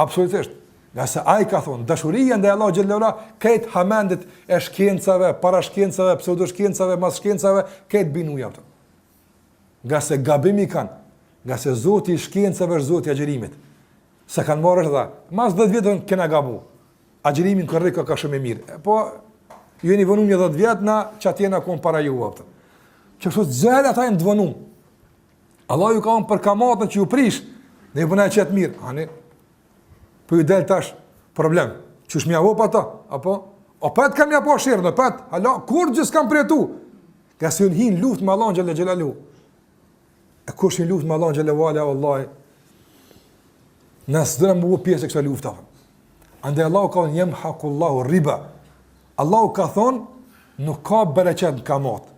Absolutisht. Nga se a i ka thonë, dashuria ndaj Allah Gjellera, këtë hamendit e shkencave, para shkencave, pseudo shkencave, mas shkencave, këtë binuja, apë. Nga se gabimi kanë, nga se Zoti i shkencave është Zoti i agjerimit. Se kanë marrë është dha, mas 10 vjetën kena gabu. Agjerimin korrekt ka shumë e mirë. Po, ju e një vënum një 10 vjetë, na që atjena konë para ju, apëtën. Që kështu të zërë ata e në dëvënum. Allah ju ka unë për kamatën që ju prish, ne ju bëna e qëtë mirë. Ani, për ju del tash problem. Që shmja vo pa ta, apo? O pet kam ja po shirë, në pet, hala, kur gjës kam përjetu? Ka se ju në hinë luft me Allah në gjellë gjellalu. E kur shë një luft me Allah në gjellë vala, Allah, nësë dërëm më bu pjesë e kësa lufta. Ande Allah ka thonë, jem hakullahu riba. Allah ka thonë, nuk ka bereqet në kamat.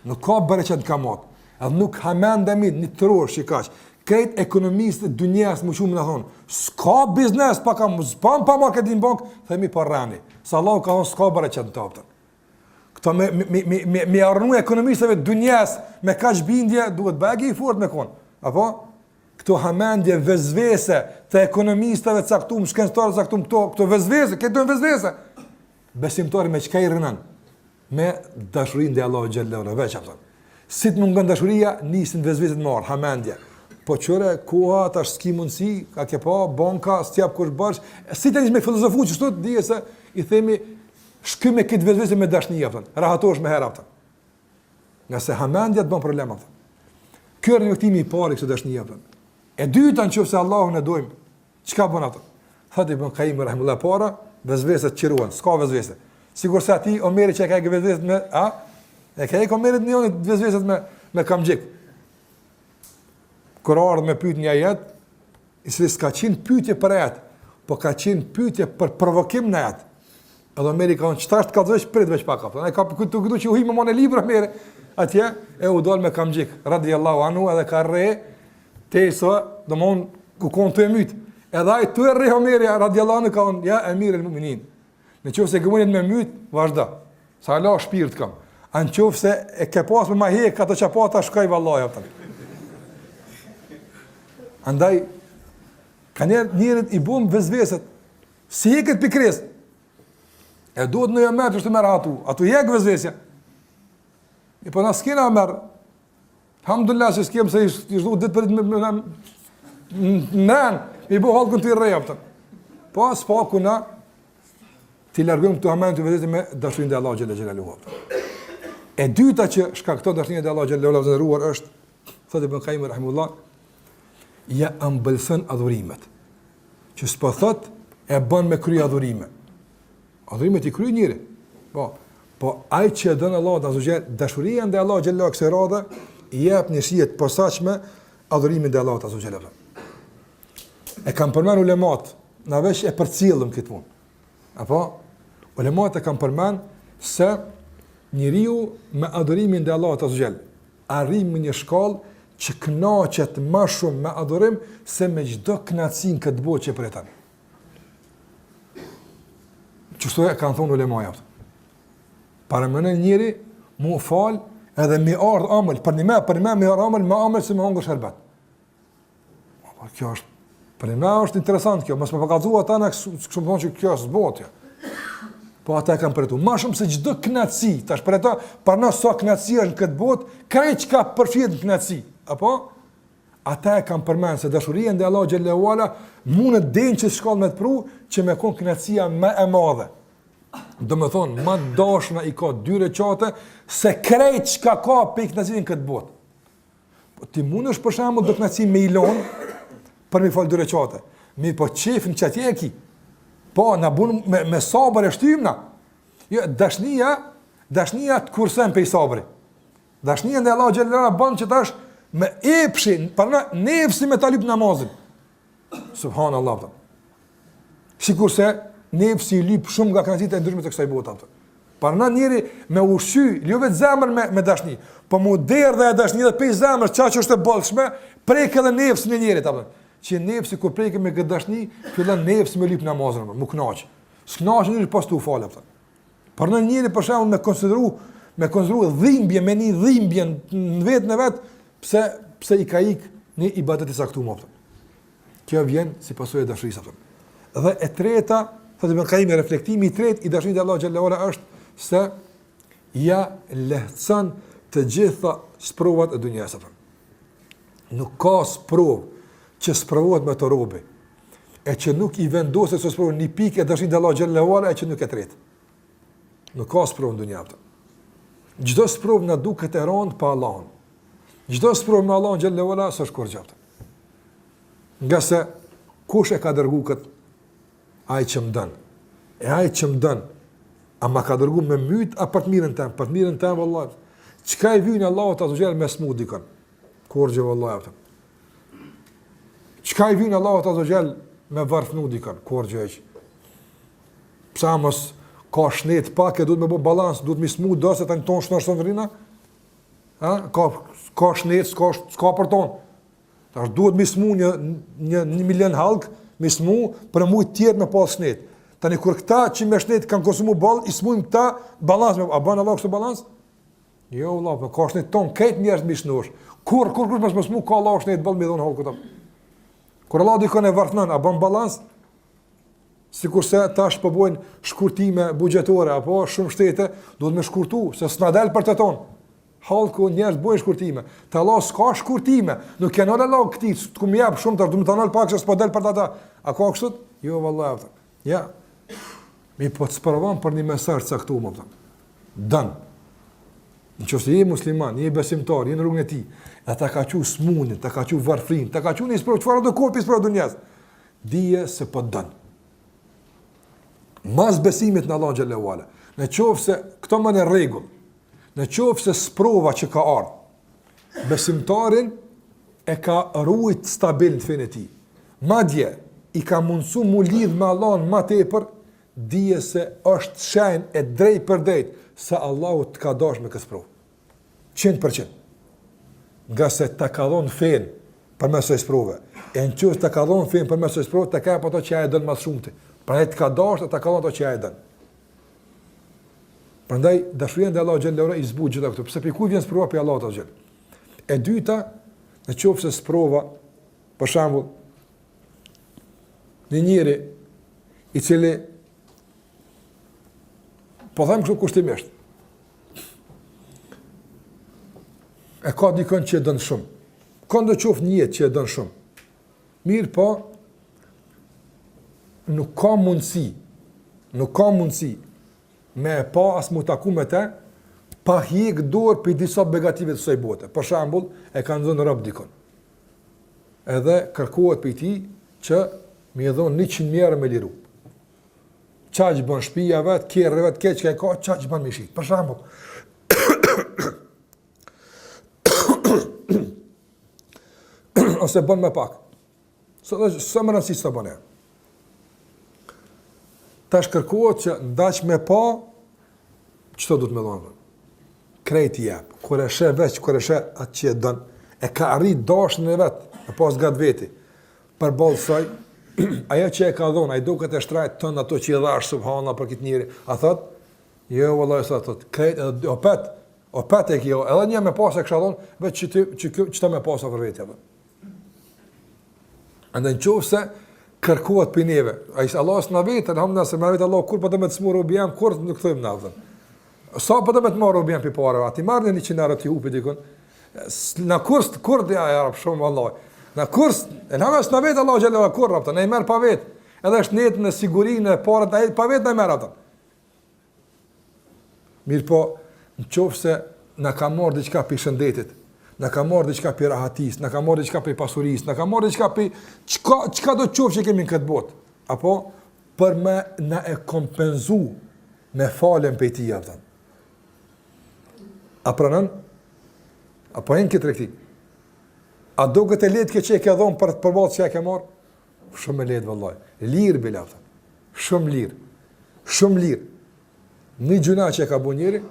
Nuk ka bereqet në kamat. Edhe nuk hamendemi një tëror shikash. Krejt ekonomistë dunjes më shumë në thonë, s'ka biznes pa kam, s'pan pa marketin bank, themi pa rani. Sa Allah ka thonë, s'ka bereqet në tapëtën. Këto me arnu ekonomistëve dunjes me kaq bindje, duhet bagi i fort me konë. Apo? Këto hamendje vezvese të ekonomistëve caktum, shkencëtarë caktum, këto vezvese, këto vezvese. Besimtari me çka i rënën? Me dashurinë ndaj Allahut xhallahu veç apo. Si të mungon dashuria, nisin vezveset me orë, hamendje. Po çore koha tash s'ki mundsi, ka ke pa banka, s'jap kush bash. Si të nis me filozofu çështo dije se i themi shky me këtë vezvese me dashni apo. Rahatosh me herë apo. Nga se hamendja të bën problem apo. Ky është rregullimi i parë këtë dashni apo. E dyta nëse Allahun e dojmë, çka bën ato? Thotë Ibn Qayyim rahimullahu para, vezveset qiruan, s'ka vezvese. Sigur se ati Omeri që e ka vezveset me, e ka Omerit njëri vezveset me kamxhik. Kur ardh me pyet një ajet, i cili s'ka qenë pyetje për ajet, po ka qenë pyetje për provokim në ajet. Edhe Omeri ka thënë, çfarë ka thënë prit veç pak apo. Ai ka këtu që u hi me monë libra Omeri, atje e u dal me kamxhik radhiyallahu anhu edhe ka rre te so, domon ku konë të emyt, edhe ai të rri Omeri radiallahu anhu ka unë, ja emir el muminin, në qofë se gëmonit me myt, vazhda, sa la shpirt kam, a në qofë se e ke pas me ma hek, ato qapata shkaj vallaj, andaj, ka njerët i bom vezveset, si heket pikres, e duhet në jo mërë që është të mërë atu hek vezvesja, i po në s'kena mërë, alhamdulillah se s'kem se ishtë duhet ditë për ditë me nën, i bu halkën të i reja, po s'pa kuna, ti largojmë këtu hamen të vezvesit me dashurin dhe Allah Gjelle Gjelalu. E dyta që shkakton dashurin dhe Allah Gjelle Gjelalu është, thot Ibn Qayyim rahimullah, ja ëmbëlsën adhurimet, që s'po thot e bën me kry adhurime. Adhurimet i kry njëri, po ai që e dënë Allah të azogjen, dashuria ndaj Allah Gjellua kësaj radhe, i jep një shijet posaçme adhurimin ndaj Allah të azogjen. E kam përmen ulemat, na vesh e përcjellëm këtë punë. Apo, ulemat e kam përmen se njeriu me adhurimin ndaj Allah të azogjen, arrim në një shkallë që knaqet ma shumë me adhurim se me çdo knacin këtë botë që për e tanë. Qështu e kanë thonë ulemaja. Paramënen njëri mu falë edhe mi ardhë amël, për një me mi ardhë amël, me amël se me hongër shërbet. Kjo është, për një me është interesant kjo, mësë me përkazua ta në kështë thonë që kjo është botë. Po ata e kanë përretu. Ma shumë se çdo knaci, tash për e ta, parna sa knaci është në këtë botë, kaj që ka përfjet në knaci. Apo? Ata e kanë përmenë se dashuria ndaj Allah Xhallahu Ala mundet denë që shkallë me të pru që me konë knacia më e madhe. Do me thonë, ma dashna i ka 2 recate se krejt që ka për i knacin në këtë botë. Po, ti mund është për shembull do knaci me ilon për mi falë 2 recate. Mi po qefën që atje e ki. Po, na bun me sabër e shtymna. Jo, dashnia të kursen për i sabëri. Dashnia ndaj Allah Xhallahu Ala bën që tash me epshin, parna nefsi me ta lyp namazin. Subhanallah. Sikurse nefsi lyp shumë nga kënaqësitë e ndryshme të kësaj bote. Parna njëri me ushqy, jo vetë zemër me dashni, po mu derdha e dashni dhe pe zemër çka është e bollshme, prek edhe nefsin e njerit apo. Që nefsi kur prek me këtë dashni, fillon nefsi me lyp namazin, mu kënaq. S'knaqë njëri pas tu fal apo. Parna njëri për shembull me konsideru dhimbje, me një dhimbje në vetën e vet, pse i ka ik një ibadet i saktuar. Kjo vjen si pasojë e dashurisë apo. Dhe e treta, thotë Ibn Qayyim, reflektimi i tretë i dashurisë te Allahu xhallahu ala është se ja lehtëson të gjitha sprovat e dunjas apo. Nuk ka sprovë që sprovohet me të robi, e që nuk i vendoset së sprovë një pikë e dashurisë te Allahu xhallahu ala e që nuk e tretë. Nuk ka sprovë në dunja apo. Çdo sprovë na duket e rënd pa Allahun. Çdo sprovë me Allahun xhallahu ala s'është kurrë. Nga se kush e ka dërgu këtë? Ai që më dënë. E ai që më dënë, a ma ka dërgu me myt, a për të mirën tem? Për të mirën tem, vëllaj. Qëka i vyjnë Allahut azogel me smu dikën? Korgje, vëllaj. Qëka i vyjnë Allahut azogel me varfnu dikën? Korgje, eq. Psa mos ka shnet pak e duhet me bo balans, duhet me smu do se ta një tonë shënë vërina? Ka shnet, s'ka për tonë. Tash duhet me smu një milion halk, me smu për mujt tjerë me pas shnet. Tani kur këta që me shnet kanë konsumu ball, i smujmë këta balans, a bën Allah kështu balans? Jo, Allah, për ka shnet tonë, këtë njerës me shnosh. Kur mësë me smu, ka Allah shnet ball me dhonë halkë këta. Kur Allah dikon e vartënën, a bën balans? Sikurse tash përbojnë shkurtime bugjetore, apo shumë shtete, duhet me shkurtu, se s'na del për të tonë. Halku njerëz bojnë shkurtime. Te Allah s'ka shkurtime. Nuk e nol Allah këtij, të kum jap shumë tash, do të më tanol pak se s'po del për ata. A ka kështu? Jo vallahi. Ja. Mi po të sprovon për një mesazh caktuar më thon. Dan. Nëse je musliman, je besimtar, je në rrugën e tij, ata ka qiu smunin, ta ka qiu varfrin, ta ka qiu një sprov çfarë do kopi sprov dunjas. Dije se po dan. Mas besimit në Allah xhallahu ala. Në qoftë se këto më në rregull. Në qoftë se sprova që ka ardhur, besimtarin e ka ruajt stabil në fenë e tij. Madje i ka mundsu mu lidh me Allahun më tepër, dije se është shenjë e drejtë për drejt se Allahu të ka dashur me këtë sprovë. 100%. Nga se ta ka dhënë fenë përmes së sprovës. E në qësë të ka dhonë fejnë për mesë sprovë, të ka e për ato që ja e dënë mas shumëti. Pra e të ka dashtë, të ka dhonë ato që ja e dënë. Prandaj dashuria ndaj Allahut xhallahu i zbut gjitha këto. Pse piku vjen sprova për Allahut xhallahu. E dyta, në qoftë se sprova, për shembull, një njeri i cili po them kështu kushtimisht. E ka dikon që e dën shumë. Ka ndo qoftë një jetë që e dën shumë. Mirë po, nuk ka mundësi me e pa as mu taku me te, pa hjek dorë për disa begative të saj bote. Për shembull, e kanë dhënë rob dikon. Edhe kërkohet për ti që mi e dhonë 100.000 me liru. Qaq bën shtëpia vet, kerrë vet, keq ka ka, qaq bën me shit. Për shembull, ose bën me pak. Sa më rëndësi së bëne. Ta shkërkohet që ndaq me pa, qëto du të me dhonë? Krejt i jep, kur e shë veç, kur e shë atë që e dënë, e ka arrit dashën e vetë, e pas gatë veti, për balë saj, ajo që e ka dhonë, a i do këtë e shtrajt tënë ato që i dhash subhana për këtë njëri, a thot, jo, vëllaj, sa thot, krejt, opet e kjo, edhe një me pas e kësha dhonë, veç që ta me pas a për veti, Andë në qofë se kërkohet për neve. A isë Allah së në vetë, alhamdulillah, se me vetë Allah, kur për të me të smurë u bjem, kur nuk thëjmë në avdhen. Sa për të me të marë u bjem për pare, ati marrë një 100 euro të hupi dikun. Në kurs, kur dhe ja, shumë Allah. Në kurs, alhamdulillah, së në vetë Allah gjelëva, kur rapta, ne i merë pa vetë. Edhe është netë në sigurinë, parët, pa vetë ne i merë ata. Mirë po, në qofë se në ka marrë diqka për shëndetit, në ka marrë diçka për rahatis, në ka marrë diçka për pasuris, në ka marrë diçka për çka do të qofë që kemi në këtë botë, apo për me në e kompenzu me falen për ti javëtan. A pranën? Apo e në këtë rekti? A do këtë letë këtë që e ke dhonë për të përbalë që e ke marrë? Shumë e letë, vëllaj. Lirë, bila, shumë lirë. Shumë lirë. Një gjuna që e ka bu njëri,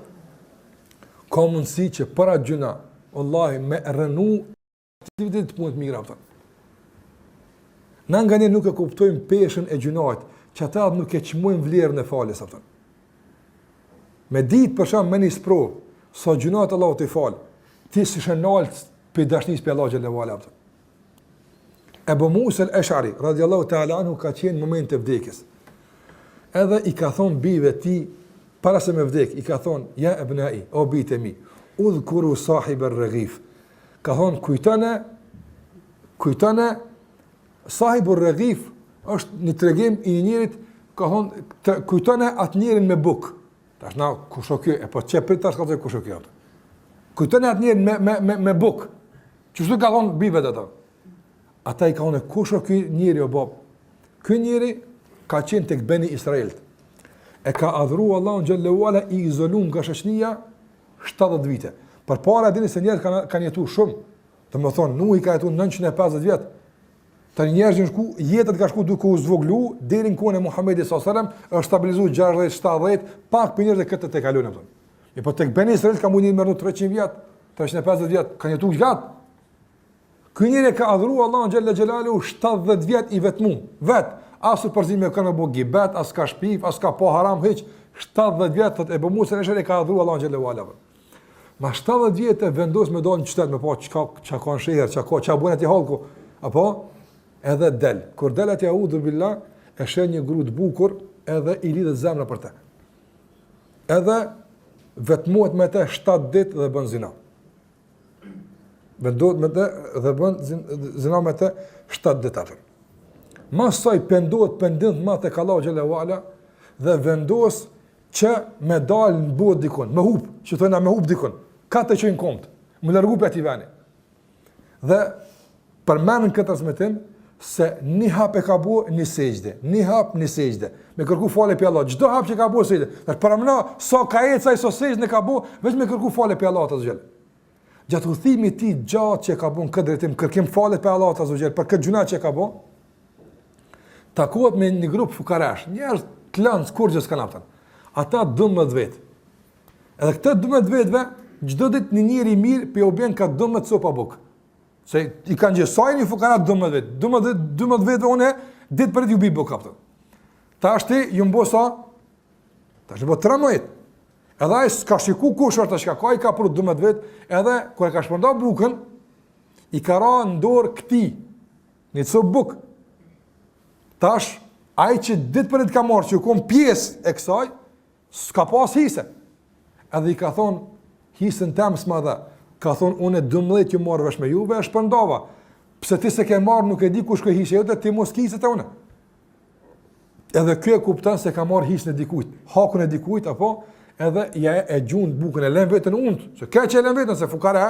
ka mundësi që për atë gjuna, Wallahi, me rënu aktivitet të punët mira. Na nga një nuk e kuptojmë peshën e gjunajt, që ata nuk e qmujnë vlerën e faljes. Me ditë përshamë me një sprovë, sa gjunajt Allah të i falë, ti si shënaltë për dashnis për Allah Gjellewala. Ebu Musa al-Ash'ari, radiallahu ta'ala anhu, ka qenë moment të vdekjes. Edhe i ka thonë bive ti, para se me vdek, i ka thonë, ja ebnai, o bite mi, udhkuru sahib ar-raghif. Ka thonë, kujtane, sahib ar-raghif është një tregim i njerit, ka thonë, kujtane atë njerin me buk. Tash na, kush o kjo? E po që për tash ka thonë, kush o kjo? Kujtane atë njerin me buk. Qështu ka thonë bivet ata? Ata i ka thonë, kush o kjo njeri o bab? Kjo njeri ka qenë të këbeni Israelt. E ka adhru Allah në Gjellewala i izolun nga shëshnia 70 vite. Për para dini se njerët kanë jetu shumë. Të më thonë, nuk i ka jetu 950 vjetë. Të njerët në shku, jetët ka shku duke u zvoglu, deri në kone Muhammedi s.a.s. është stabilizu 60-70, pak për njerët e këtë të kalune. E po të këbeni Israel ka mundin mërnu 300 vjetë, 350 vjetë, kanë jetu gjatë. Këj njerë ka adhru Allah në Gjellë Gjellalu 70 vjetë i vetmu. Vetë, asë përzime kanë me bo gibet, asë ka shpif, asë ka po haram heq, 70 vjetë, të Ebu Musa al-Ash'ari ka adhru Allah në Gjellewala. Ma 70 vjetë vendos me do në qytet, me po që ka në shëherë, që bune ti halku, apo edhe del. Kur del atje audhur billah, e shen një gru të bukur, edhe i lidhet zemra për te. Edhe vetmuet me te 7 ditë dhe bën zina. Vendohet me te dhe bën zina me te 7 ditë atër. Mas saj pendohet pendim ma të Allahu xhallahu ala dhe vendos që me dalë në botë dikon, me hup, që thëna me hup dikon, ka të qojnë komptë, më lërgu për ati veni. Dhe përmenën këtë transmetim, se një hap e ka bo, një sejgjde, një hap, një sejgjde, me kërku fale për Allah, gjdo hap që ka bo sejgjde, dhe përmëna, sa ka e ca i so sejgjde në ka bo, veç me kërku fale për Allah të zgjellë. Gjatë udhëtimit ti gjatë që ka bo në këtë drejtim, kërkim fale për Allah të zgjellë, për këtë gjuna që ka bo, takohet me një grupë fukarash, njerëz të lënë, skurgjës kanë apëtan. Ata 12 vetë. Edhe këtë 12 vetëve, gjdo ditë një njeri mirë për u bjen ka 12 copa bukë. Se i kanë gjësajnë i fukarat 12 vetë. 12 vetë une, ditë për ju bibo kapëtën. Ta është ti, ju mbo sa, ta është bo 13. Edhe ai s'ka shiku kush është shka ka, i ka pru 12 vetë, edhe kër e ka shpërnda bukën, i ka ra në dorë këti, një të bukë. Tash, ai që ditë për ditë ka marrë, që ju kom pjesë e kësaj, s'ka pas hise. Edhe i ka thonë, hisën temë s'ma dhe, ka thonë, unë e 12 ju marrë vesh me juve, e shpërndava. Pse ti se ke marrë, nuk e di kush ka hisë jote, ti mos hisët e une. Edhe kjo e kuptan se ka marrë hisën e dikujt, hakun e dikujt, apo, edhe ja e gjunë bukën, e lem vetën undë, se ke që e lem vetën, se fukare,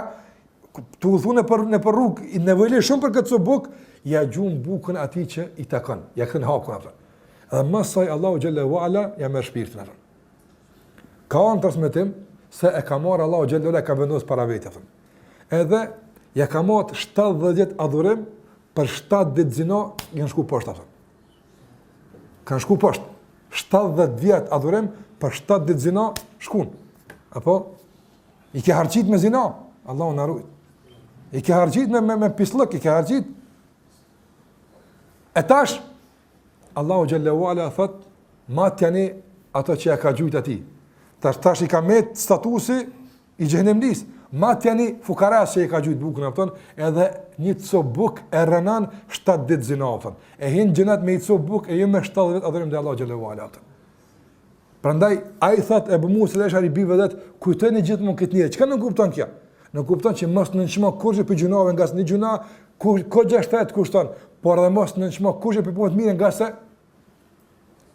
të u thunë në për rrugë, i nevojli shumë për këtë bukë, ja gjunë bukën ati që i takën, ja kënë hakun, apo. Edhe mësaj, Allahu Gjallahu Ala, ja merr shpirtin, apo. Ka në transmetim, se e ka marrë Allahu Gjallahu Ala, ka vendosë para vetë, apo. Edhe, ja ka marrë 70 adhurim, për 7 ditë zina, janë shku poshtë, apo. Kanë shku poshtë. 70 vjetë adhurim, për 7 ditë zina, shkun. Apo, i ke harqit me zina, Allahu në arrujt. I ke harqit me pislëk, i ke harqit. E tash, Allahu Gjallahu Ala thot, ma tjani ato që ja ka gjujt ati. Tash i ka met statusi i gjehnemlis. Ma tjani fukaras që i ka gjujt bukën, apëton, edhe një të so buk e rënan 7 ditë zina, apëton. E hinë gjenet me i të so buk e ju me 70 adhurim dhe Allahu Gjallahu Ala, apëton. Prandaj, a i thot e bëmu se leshar i bive dhe të kujtoni gjithë mund këtë njëre. Qëka në kupton kja? Në kupton që mos në nëshma kurqe për gjunave nga se një gjuna, ko gjashtet kushton, por edhe mos në nëshma kurqe për punët mire nga se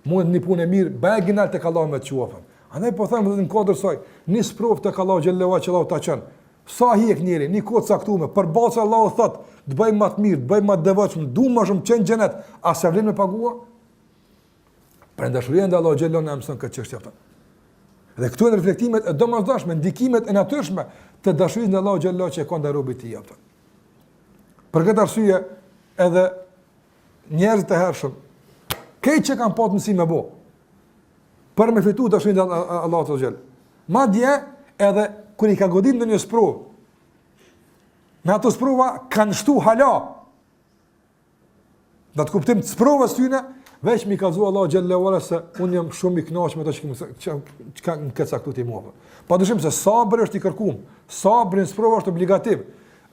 mund një punë e mirë, bëjë ginal të Allah me të quafën. Andaj po thëmë dhe në kodrë saj, një sprov të Allah Gjellewa që Allah ta qënë. Sa hjek njëri, një kodë saktume, për balë që Allah o thot, të bëjë ma të mirë, të bëjë ma të devotshëm, du ma shumë qenë gjenet, a se vlim me pagua? Për ndashurien dhe Allah Gjellewa në mësën këtë qështja pëtën. Dhe këtu e në reflektimet e domosdoshme, ndikimet e natyrshme të dashurisë në Allahu Xhallahu që e ka ndaj robit të tij. Për këtë arsye, edhe njerëzit e hershëm, këtë që kanë pasur mësim me bo, për me fitu dashurinë e Allahut Xhallahu. Madje edhe kur i ka godit në një sprovë, me ato sprova kanë shtu hala. Do të kuptojmë sprovës tyne, veç mi ka zua Allah Gjallahu Ala se unë jam shumë i knaqë me të që ka në këtë saktu t'i muafë. Pa dushim se sabër është i kërkum, sabër në sprova është obligativ.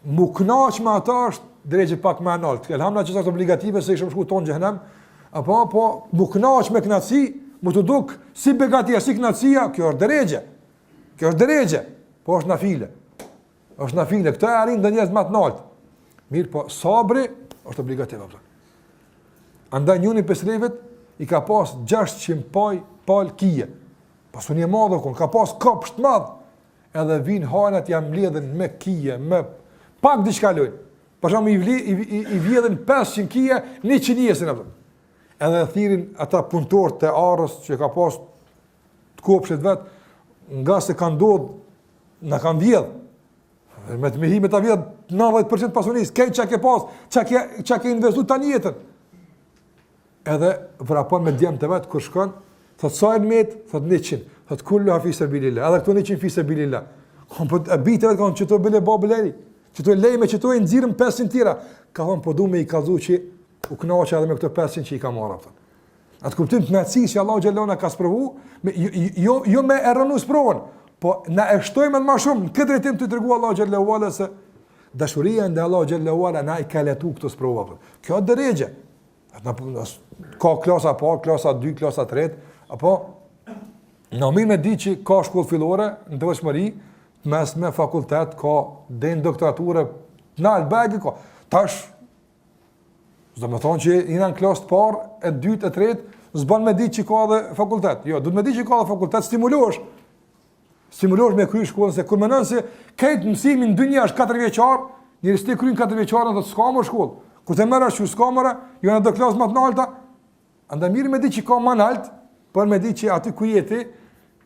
Mu knaqë me ata është drejgjë pak me analtë. Elhamna që është obligative se i shumë shku tonë gjëhnem, po mu knaqë me knaqësi, mu të duk si begatia, si knaqësia, kjo është drejgjë. Kjo është drejgjë, po është na file. është na file, këto e arrin dhe njerëz më të naltë. Mirë, po sabri është obligativ. Andaj njëni pesrevit i ka pas 600 pal kije. Pasunie madhe kon, ka pas kopsht madh. Edhe vin hanat jam mbledhen me kije, me pak diçka lojnë. Për shembull i vjedhin 500 kije, 100 jesin apo. Edhe thirin ata punëtorë të arrës që ka pas të kopshtet vet, nga se kanë ndodh na kanë vjedh. Me të mihime ta vjedh 90% pasunisë, këç çka ke pas, çka ke investuar tani jetën. Edhe vrapon me djemë të vetë, kur shkon, thot sajnë metë, thot 100, thot kullu ha fi sabilillah, edhe këto 100 fi sabilillah. E bitë vetë, që to bële babeleri, që to e lejme, që to e nëzirëm 500 tira. Ka thonë, po du me i kazu që u knaqe edhe me këto 500 që i ka marra. Atë kuptim të nëtësi që Allah Gjellona ka sprovu, jo me e rënu sprovën, po na e shtojme në ma shumë, në këtë drejtim të të regu Allah Gjellona se dashuria ndaj Allah Gjellona na i ka letu këto sprovë. Kjo është dërregje. Ka klasa parë, klasa 2, klasa 3, apo në mirë me di që ka shkollë fillore në devotshmëri, mes me fakultet, ka dhe në doktoraturë, në albegi ka. Tash, zdo me thonë që jena në klasë të parë, e 2, e 3, zban me di që ka dhe fakultet. Jo, du të me di që ka dhe fakultet, stimulosh me kry shkollën, se kur menon se këtë mësimin 2 është 4 vjeqarë, njërës të kryin 4 vjeqarën dhe të s'ka më shkollë. Kur të merra që s'ka mëra, jo në do klasë më të nalta, andë mirë me di që ka më nalt, por me di që aty ku jeti,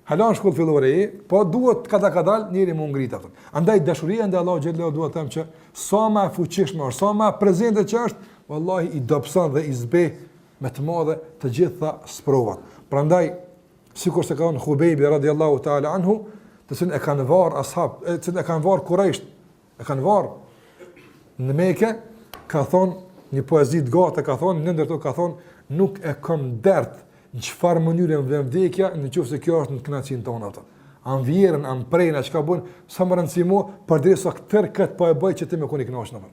halan shkollë fillore e, po duhet kada kadal njëri më ngrita. Andaj dashuria ndaj Allahu Xhellahu duhet të them që sa më fuqishme është, sa më prezente që është, vallahi i dobson dhe i zbe me të madhe të gjitha sprovat. Prandaj, sikur se ka thënë Hubejbi radhiyallahu ta'ala anhu, të cilën e kanë varë ashab, të cilën e kanë varë Kurajsh, e kanë varë Në Mekë ka thonë një poezi të gata, ka thonë në ndërto ka thonë nuk e kam dert në çfarë mënyre vlen vdekja, nëse kjo është në kënaqësinë tonë atë. An vjerën, an prejna, çka bën, sa më rëndësimo përderisa këtë po e bëj që ti më keni kënaqur atë.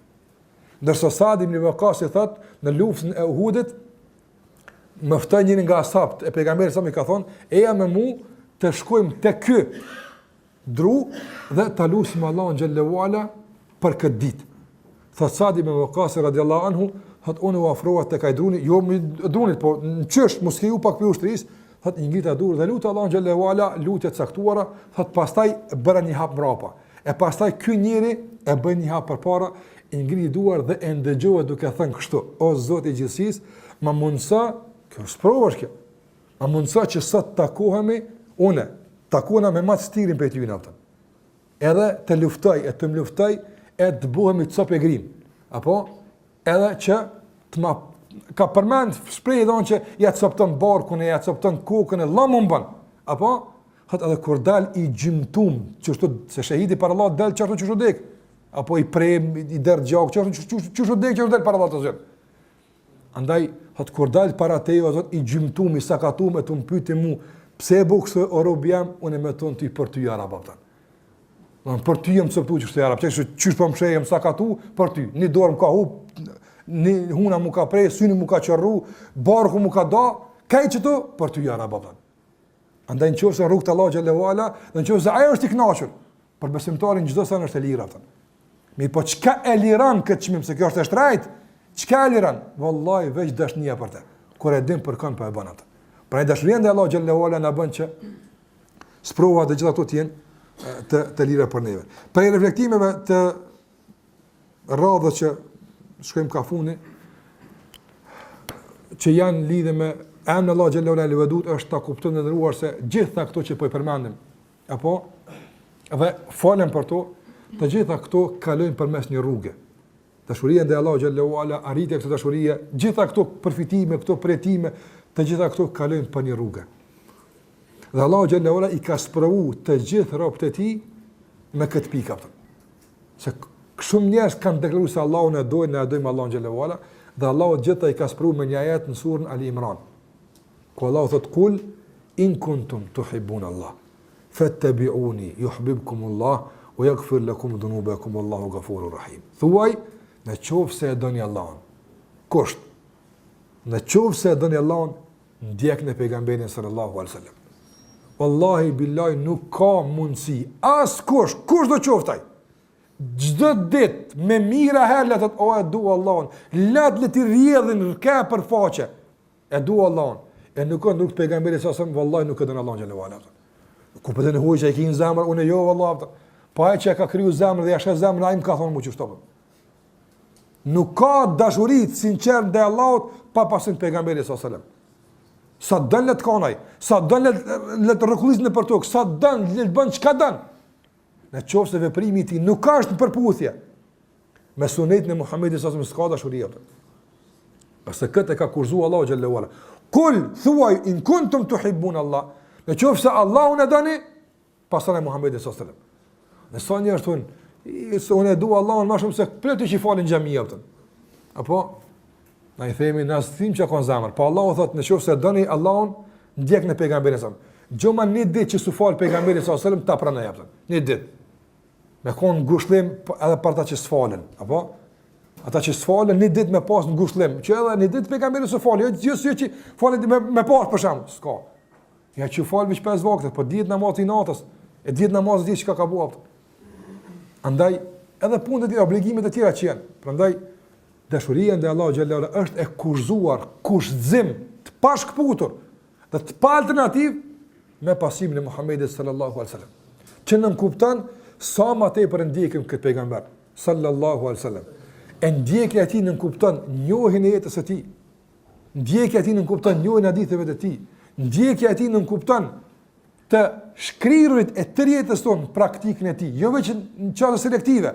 Ndërsa Sa'd ibn Waqqas thotë në luftën e Uhudit, më ftoi njëri nga ashabët e pejgamberit sa më ka thonë, eja me mu të shkojmë te ky dru dhe ta lutim Allahun xhallahu ala për këtë ditë. Thot Sa'd ibn Waqqas radhiyallahu anhu, thot unë u afrova tek ai druni, jo me drunit, po në çesh mos ke u pak për ushtrisë, thot i ngrita durr dhe lut Allahun xhallahu ala lutje të caktuara, thot pastaj bëra një hap mbrapa. E pastaj ky njeri e bën një hap përpara, i ngriti duar dhe e ndëgjova duke thënë kështu: O Zoti i gjithësisë, ma mundsa, kjo sprovash kjo. Ma mundsa që sot takohemi, une takona me matë stirin për ty në aftën. Edhe të luftoj, e të më luftoj, e të buhemi të copë e grim. Apo? Edhe që të ma ka përmend shprehje donë që ja të copton barkun, ja të copton kokën e lamun ban. Apo? Hëtë edhe kur dal i gjymtum, qështu se shahidi për Allah del qështu qështu dek. Apo i prem, i derë gjak, qështu dek qështu del për Allah të zërë. Andaj, hëtë kur dal para tejo, i gjymtum, i sakatum, e të më pyte mu, pse e bu kësë o robi jam, unë e me tonë ty për ty jarab, apëtan. Për ty jem cëptu që shtë jarab, qështë për më shë jem sakatu, për ty. Një dorë më ka hu, një huna mu ka prej, syni mu ka qërru, barku mu ka da, kaj që tu, për ty jarab, apëtan. Andaj në qofë se rrugë të Allah Gjallahu Ala, dhe në qofë se ajo është i knaqër, për besimtarin gjdo sa në është e lira, apëtan. Mi po qka e liran këtë qmim, se kjo është e shtrajt, qka e liran? Wallahi veç dashnia për te, kur e dim për kanë për e banë atë. Pra e dashurien dhe Allah Gjallahu Ala në bën që sprova dhe gjitha këto t'jenë të lira për neve. Për e reflektimeve të radhët që shkojmë ka funi, që janë lidhe me emnë Allah Gjallahu Ala Al-Wadud, është ta kuptojmë në ndëruar se gjitha këto që po i përmendim, apo, dhe falem për to, të gjitha këto kalojnë përmes një rrugë. Dashuria ndaj Allahu Gjallahu Ala, arritja këtë dashurie, gjitha këto përfitime, këto përjetime, të gjitha këto kalojnë për një rrugë. Dhe Allahu Gjallahu Ala i ka sprovu të gjithë robët e tij me këtë pikë. Se shumë njerëz kanë deklaruar se Allahu na dojnë, ne dojmë Allahun Gjallahu Ala, dhe Allahu gjithë i ka sprovu me një ajet në surën Ali Imran. Ku Allahu thot: "Kul in kuntum tuhibbun Allah, fattabi'uni yuhibbukum Allah wa yaghfir lakum dhunubakum wallahu ghafurur rahim." Thuaj, në qoftë se e doni Allahun. Kusht? Në qoftë se e doni Allahun, ndjekni pejgamberin sallallahu alaihi wasallam. Wallahi billahi nuk ka mundësi askush, kush do qoftaj, çdo ditë me mira herë të o e du Allahun, le të rrjedhin rka për faqe, e du Allahun, e nuk të pejgamberin sallallahu alaihi wasallam, wallahi nuk e don Allahun xhallahu ala. Ku po të në huaj që e ki në zemër, unë jo vallahi, pa e që e ka kriju zemër dhe jashtë zemër, a im ka thonë mu që shtopëm. Nuk ka dashurit sinqer ndaj Allahut pa pasin pejgamberit sallallahu alaihi wasallam. Sa dën le të kanaj, sa dën le të rrekullisën për tokë, sa dën le të bën çka dën. Në qoftë se veprimi i tij nuk ka është në përputhje me sunetin e Muhamedit sallallahu alaihi wasallam, s'ka dashuri atë. Pse këtë ka kurzuar Allahu xhallahu ala. Kul thuaj in kuntum tuhibbun Allah. Në qoftë se Allahun e doni, pastaj Muhamedit sallallahu alaihi wasallam. Në sa njerëz thonë, se unë e dua Allahun më shumë se plot që falin xhamia atë. Apo na i themi na stim që ka zemër. Po Allahu thotë në qoftë se doni Allahun, ndjek në pejgamberin sa. Gjoma një ditë që su fal pejgamberi sallallahu alaihi wasallam ta pranoj atë. Një ditë. Me kon ngushëllim edhe për ata që s'falen, apo? Ata që s'falen një ditë me pas ngushëllim, që edhe një ditë pejgamberi s'u fal, jo që falet me pas për shemb, s'ka. Ja që fal veç 5 vakte, po dihet namazi i natës, e dihet namazi dihet çka ka bëu. Andaj edhe punët e tjera, obligimet e tjera që janë. Prandaj dashuria ndaj Allahut xhallahu ala është e kurzuar, kushtëzim, të pashkputur dhe të pa alternativë me pasimin e Muhamedit sallallahu alaihi wasallam. Që nën kupton sa më tepër ndjekim këtë pejgamber sallallahu alaihi wasallam. E ndjekja e tij nën kupton njohjen e jetës së tij. Ndjekja e tij nën kupton njohjen e haditheve të tij. Ndjekja e tij nën kupton të shkrijurit e të jetës tonë praktikën e tij, jo vetëm në çështje selektive.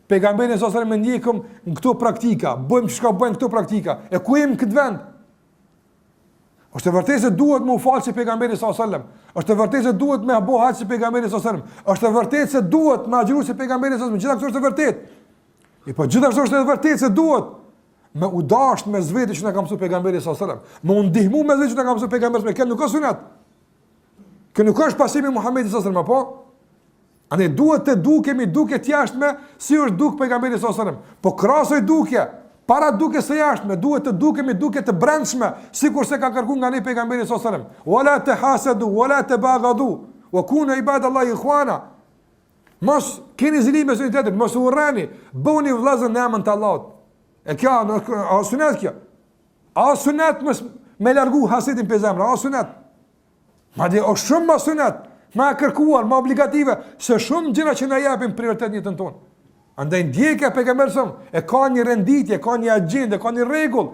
Pejgamberi sallallahu alaihi wasallam ndjekim në këto praktika, bëjmë çka bëjnë këto praktika. E ku jemi në këtë vend? Është e vërtetë se duhet më falë si pejgamberi sallallahu alaihi wasallam. Është e vërtetë se duhet më bëj haç si pejgamberi sallallahu alaihi wasallam. Është e vërtetë se duhet më agjëru si pejgamberi sallallahu alaihi wasallam. Gjithashtu është e vërtetë. Po gjithashtu është edhe vërtet se duhet me u dasht me vetë që na ka mësuar pejgamberi sallallahu alajhi wasallam. Me u ndihmu me vetë që na ka mësuar pejgamberi, me kë nuk ka sunet. Kë nuk është pasimi i Muhamedit sallallahu alajhi wasallam, po ne duhet të dukemi duke të jashtme si është duk pejgamberi sallallahu alajhi wasallam. Po krahasoj dukje, para duke së jashtme, duhet të dukemi duke të brendshme, sikur se ka kërkuar nga ne pejgamberi sallallahu alajhi wasallam. Wala tahasadu, wala tabaghadu, wa kunu ibadallahi ikhwana. Mos keni zilim me sunitetin, mos urreni, bëni vëllazër në emën të Allahut. E kjo, a sunet kjo? A sunet me largu hasetin për zemra, a sunet? Ma dhe o shumë ma sunet, ma kërkuar, ma obligative, se shumë gjëra që na japin prioritet njëtën tonë. Andaj ndjekja pejgamberit e ka një renditje, ka një agjendë, ka një rregull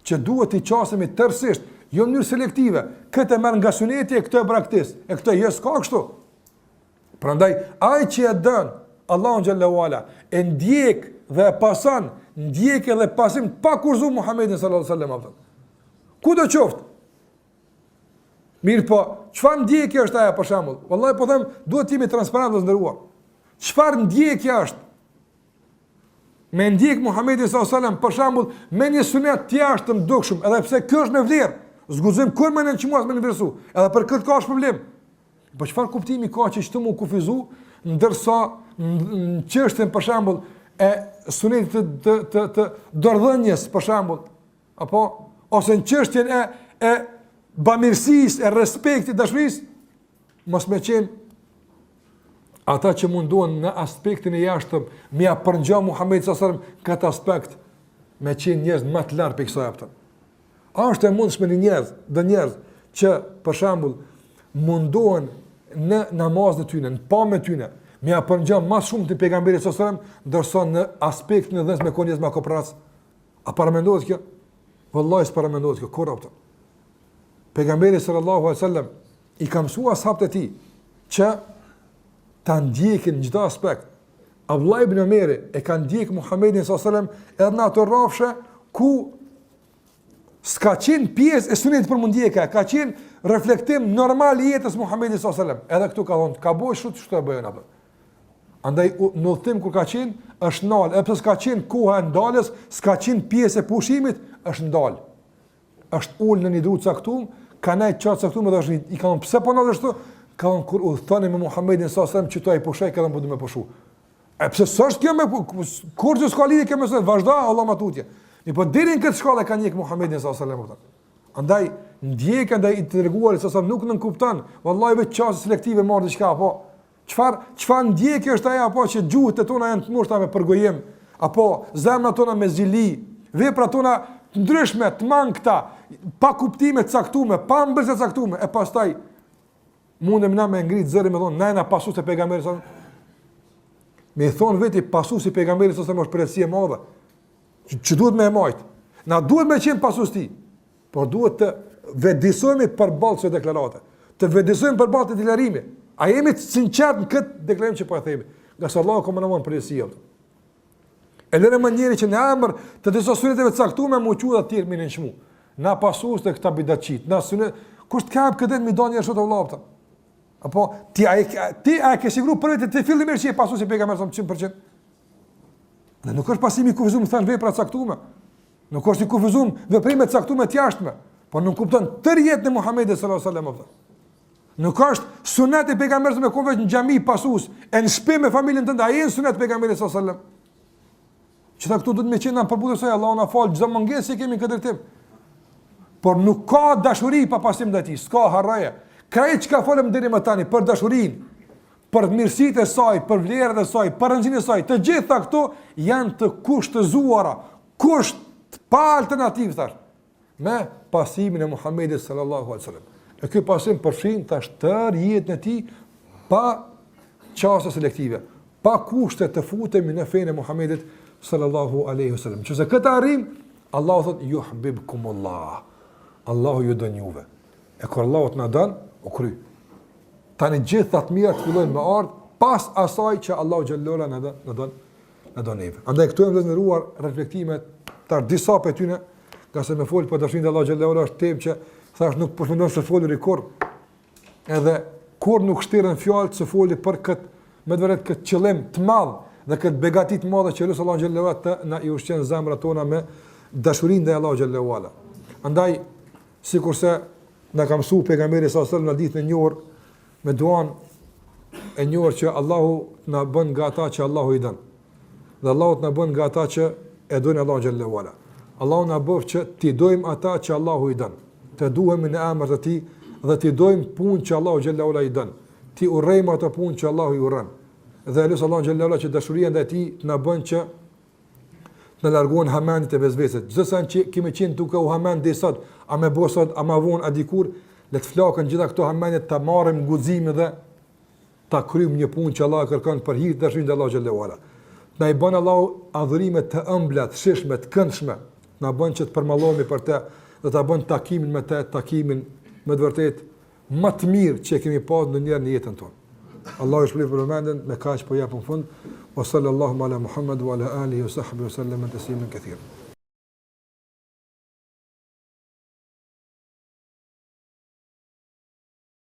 që duhet i qasemi tërësisht, jo në mënyrë selektive. Këtë e merr nga suneti e këtë e braktis, e këtë jo s'ka kështu. Prandaj ai që e dën Allahu xhallahu ala e ndjek dhe e pason, ndjek edhe pasim pa kurzu Muhamedit sallallahu alaihi wasallam. Ku do qoftë? Mirë po, çfarë ndjekje është ajo për shembull? Wallahi po them, duhet të jemi transparent dhe nderuar. Çfarë ndjekje është? Me ndjek Muhamedit sallallahu alaihi wasallam për shembull me një sunet të jashtëm dukshëm, edhe pse kjo është me vlerë, zguzojmë kur më në çmuas me vlerësu, edhe për këtë ka problem. Po çfarë kuptimi ka që çto më kufizu, ndërsa në çështën për shembull e sunetit të dordhënjes për shembull, apo ose në çështjen e bamirësisë, e respektit, dashurisë, mos më qenë ata që munduan në aspektin e jashtëm me ia përngjë Muhamedit sallallahu alajhi wasallam këtë aspekt, me qenë njerëz më të lartë për kësaj hapte. A është e mundshme një njerëz që për shembull mundohen në namazin e tyre, në pamjen e tyre, me ia përngjë më shumë të pejgamberit sallallahu alajhi wasallam, ndërsa në aspektin e dhënës me konjes me kopras. A paramendohet kjo? Wallahi s'paramendohet kjo, korruptë. Pejgamberi sallallahu alajhi wasallam i ka mësuar ashabët e tij që ta ndjekin në çdo aspekt. Abdullah ibn Umar e ka ndjek Muhamedit sallallahu alajhi wasallam edhe në ato rrafshe ku s'ka qenë pjesë e sunetit për mundjeka, ka qenë reflektim normal i jetës Muhamedit sallallahu alajhi wasallam. Edhe këtu ka thonë, ka bëj çfarë bëjnë apo. Andaj në udhtim kur ka qenë është ndal, edhe pse s'ka qenë koha e ndalës, s'ka qenë pjesë e pushimit, është ndal. Është ul në një dru caktuar, ka nejt çast caktuar dhe është i kanë pse po ndalë ashtu, ka thonë kur udhtoni me Muhamedit sallallahu alajhi wasallam që to ai pushoj këdhem po do më pushu. E pse s'është kjo me kur që s'ka lidhje kjo me se vazhdo Allah ma tutje. Mi po deri në këtë shkallë ka njeh Muhamedit sallallahu alajhi wasallam. Andaj ndjekja ndaj i treguarit sallallahu nuk nën kupton, vallahi vetë çast selektive marr diçka apo çfarë ndjekje është ajo apo që gjuhët tona janë të mushta me përgojim, apo zemrat tona me zili, veprat tona të ndryshme, të mangëta, pa kuptime të caktuara, pa mbështetje të caktuara, e pastaj mundem na me ngrit zërin me thonë, na pasues të pejgamberit sallallahu alajhi wasallam. Me thon vetë pasues i pejgamberit sallallahu alajhi wasallam është përgjegjësi e madhe. Që duhet me majt. Na duhet me qenë pasues ti, por duhet të vëdësohemi përballë kësaj deklarate, të vëdësohemi përballë të deklarimit. A jemi të sinqert në këtë deklarim që po e themi? Nga se Allahu ka mënuar përgjegjësi. E lëre më njëri që në emër të disa suneteve të caktuara më quhet atë tjerë me nëshmu. Na pasues të këta bidatçit, na sunet, kush të ka këtë me doni ashtu të vëllapta. Apo ti a ke siguru për vetë të fillimisht që e pasuesi pejgamberit 100%. Dhe nuk është pasimi i kufizuar thënë vepra të caktuara. Nuk është i kufizuar veprime të caktuara të jashtme, por nuk kupton tërë jetën e Muhamedit sallallahu alajhi wasallam. Nuk është sunet e pejgamberit me konveç në xhami pasues, e në shtëpi me familjen tënde, ai është sunet e pejgamberit sallallahu alajhi wasallam. Që ta këtu do të më qenë në përballë se Allahu na fal çdo mungesë që kemi këtë drejtim. Por nuk ka dashuri pa pasim ndaj tij, s'ka harraje. Krejt që ka folëm deri më tani për dashurinë, për mirësitë e saj, për vlerat e saj, për rëndësinë e saj, të gjitha këto janë të kushtëzuara, kusht pa alternativë thash, me pasimin e Muhamedit sallallahu alaihi wasallam. E ky pasim përfshin tash tërë jetën e tij pa çaste selektive, pa kushte të futemi në fenë e Muhamedit sallallahu alaihi wasallam. Nëse këtë arrim, Allahu thot yuhibbukumullah. Allahu ju don juve. E kur Allahu të na don, u kry. Tani gjithë të mira të fillojnë me ardh pas asaj që Allahu xhallahu na don neve. Andaj këtu janë vëzhgjuar reflektimet të disa prej tyre, nga se me fol për dashurinë e Allahu xhallahu është temë që thash nuk përfundon se folur i kur. Edhe kur nuk shtirën fjalë se foli për këtë me vërtet këtë qëllim të madh dhe këtë begatit madhe që lusë Allah xhallahu ala të na i ushqen zemrat tona me dashurinë ndaj Allah xhallahu ala. Andaj, sikurse na ka mësuar pejgamberi sallallahu alajhi wasallam në ditën e njohur me duan e njohur që Allahu na bën nga ata që Allahu i don. Dhe Allahu na bën nga ata që e dojnë Allah xhallahu ala. Allahu na bëf që ti dojmë ata që Allahu i don. Të duhemi në emër të tij dhe ti dojmë punë që Allahu xhallahu ala i don. Ti urrejmë ato punë që Allahu i urren. Dhe lutem Allahu xhallahu ala që dashuria ndaj tij të na bën që të largohen hamendit e vezveset. Çdo sa që kemi qenë duke u hamend deri sot, a më bëu sot, a më vonë, a dikur, le të flakën gjitha këto hamendet, ta marrim guximin dhe ta kryjmë një punë që Allah e kërkon për hir të dashurisë ndaj Allahut xhallahu ala. Na i bën Allahu adhurime të ëmbla, të shishme, të këndshme. Na bën që të përmallohemi për të dhe ta bën takimin me të, takimin me të vërtet më të mirë që kemi pasur ndonjëherë në jetën tonë. Allahu e shpëlbej për vëmendjen, me kaq po japun fund. Wa sallallahu ala Muhammad wa ala alihi wa sahbihi wa sallam tasliman katira.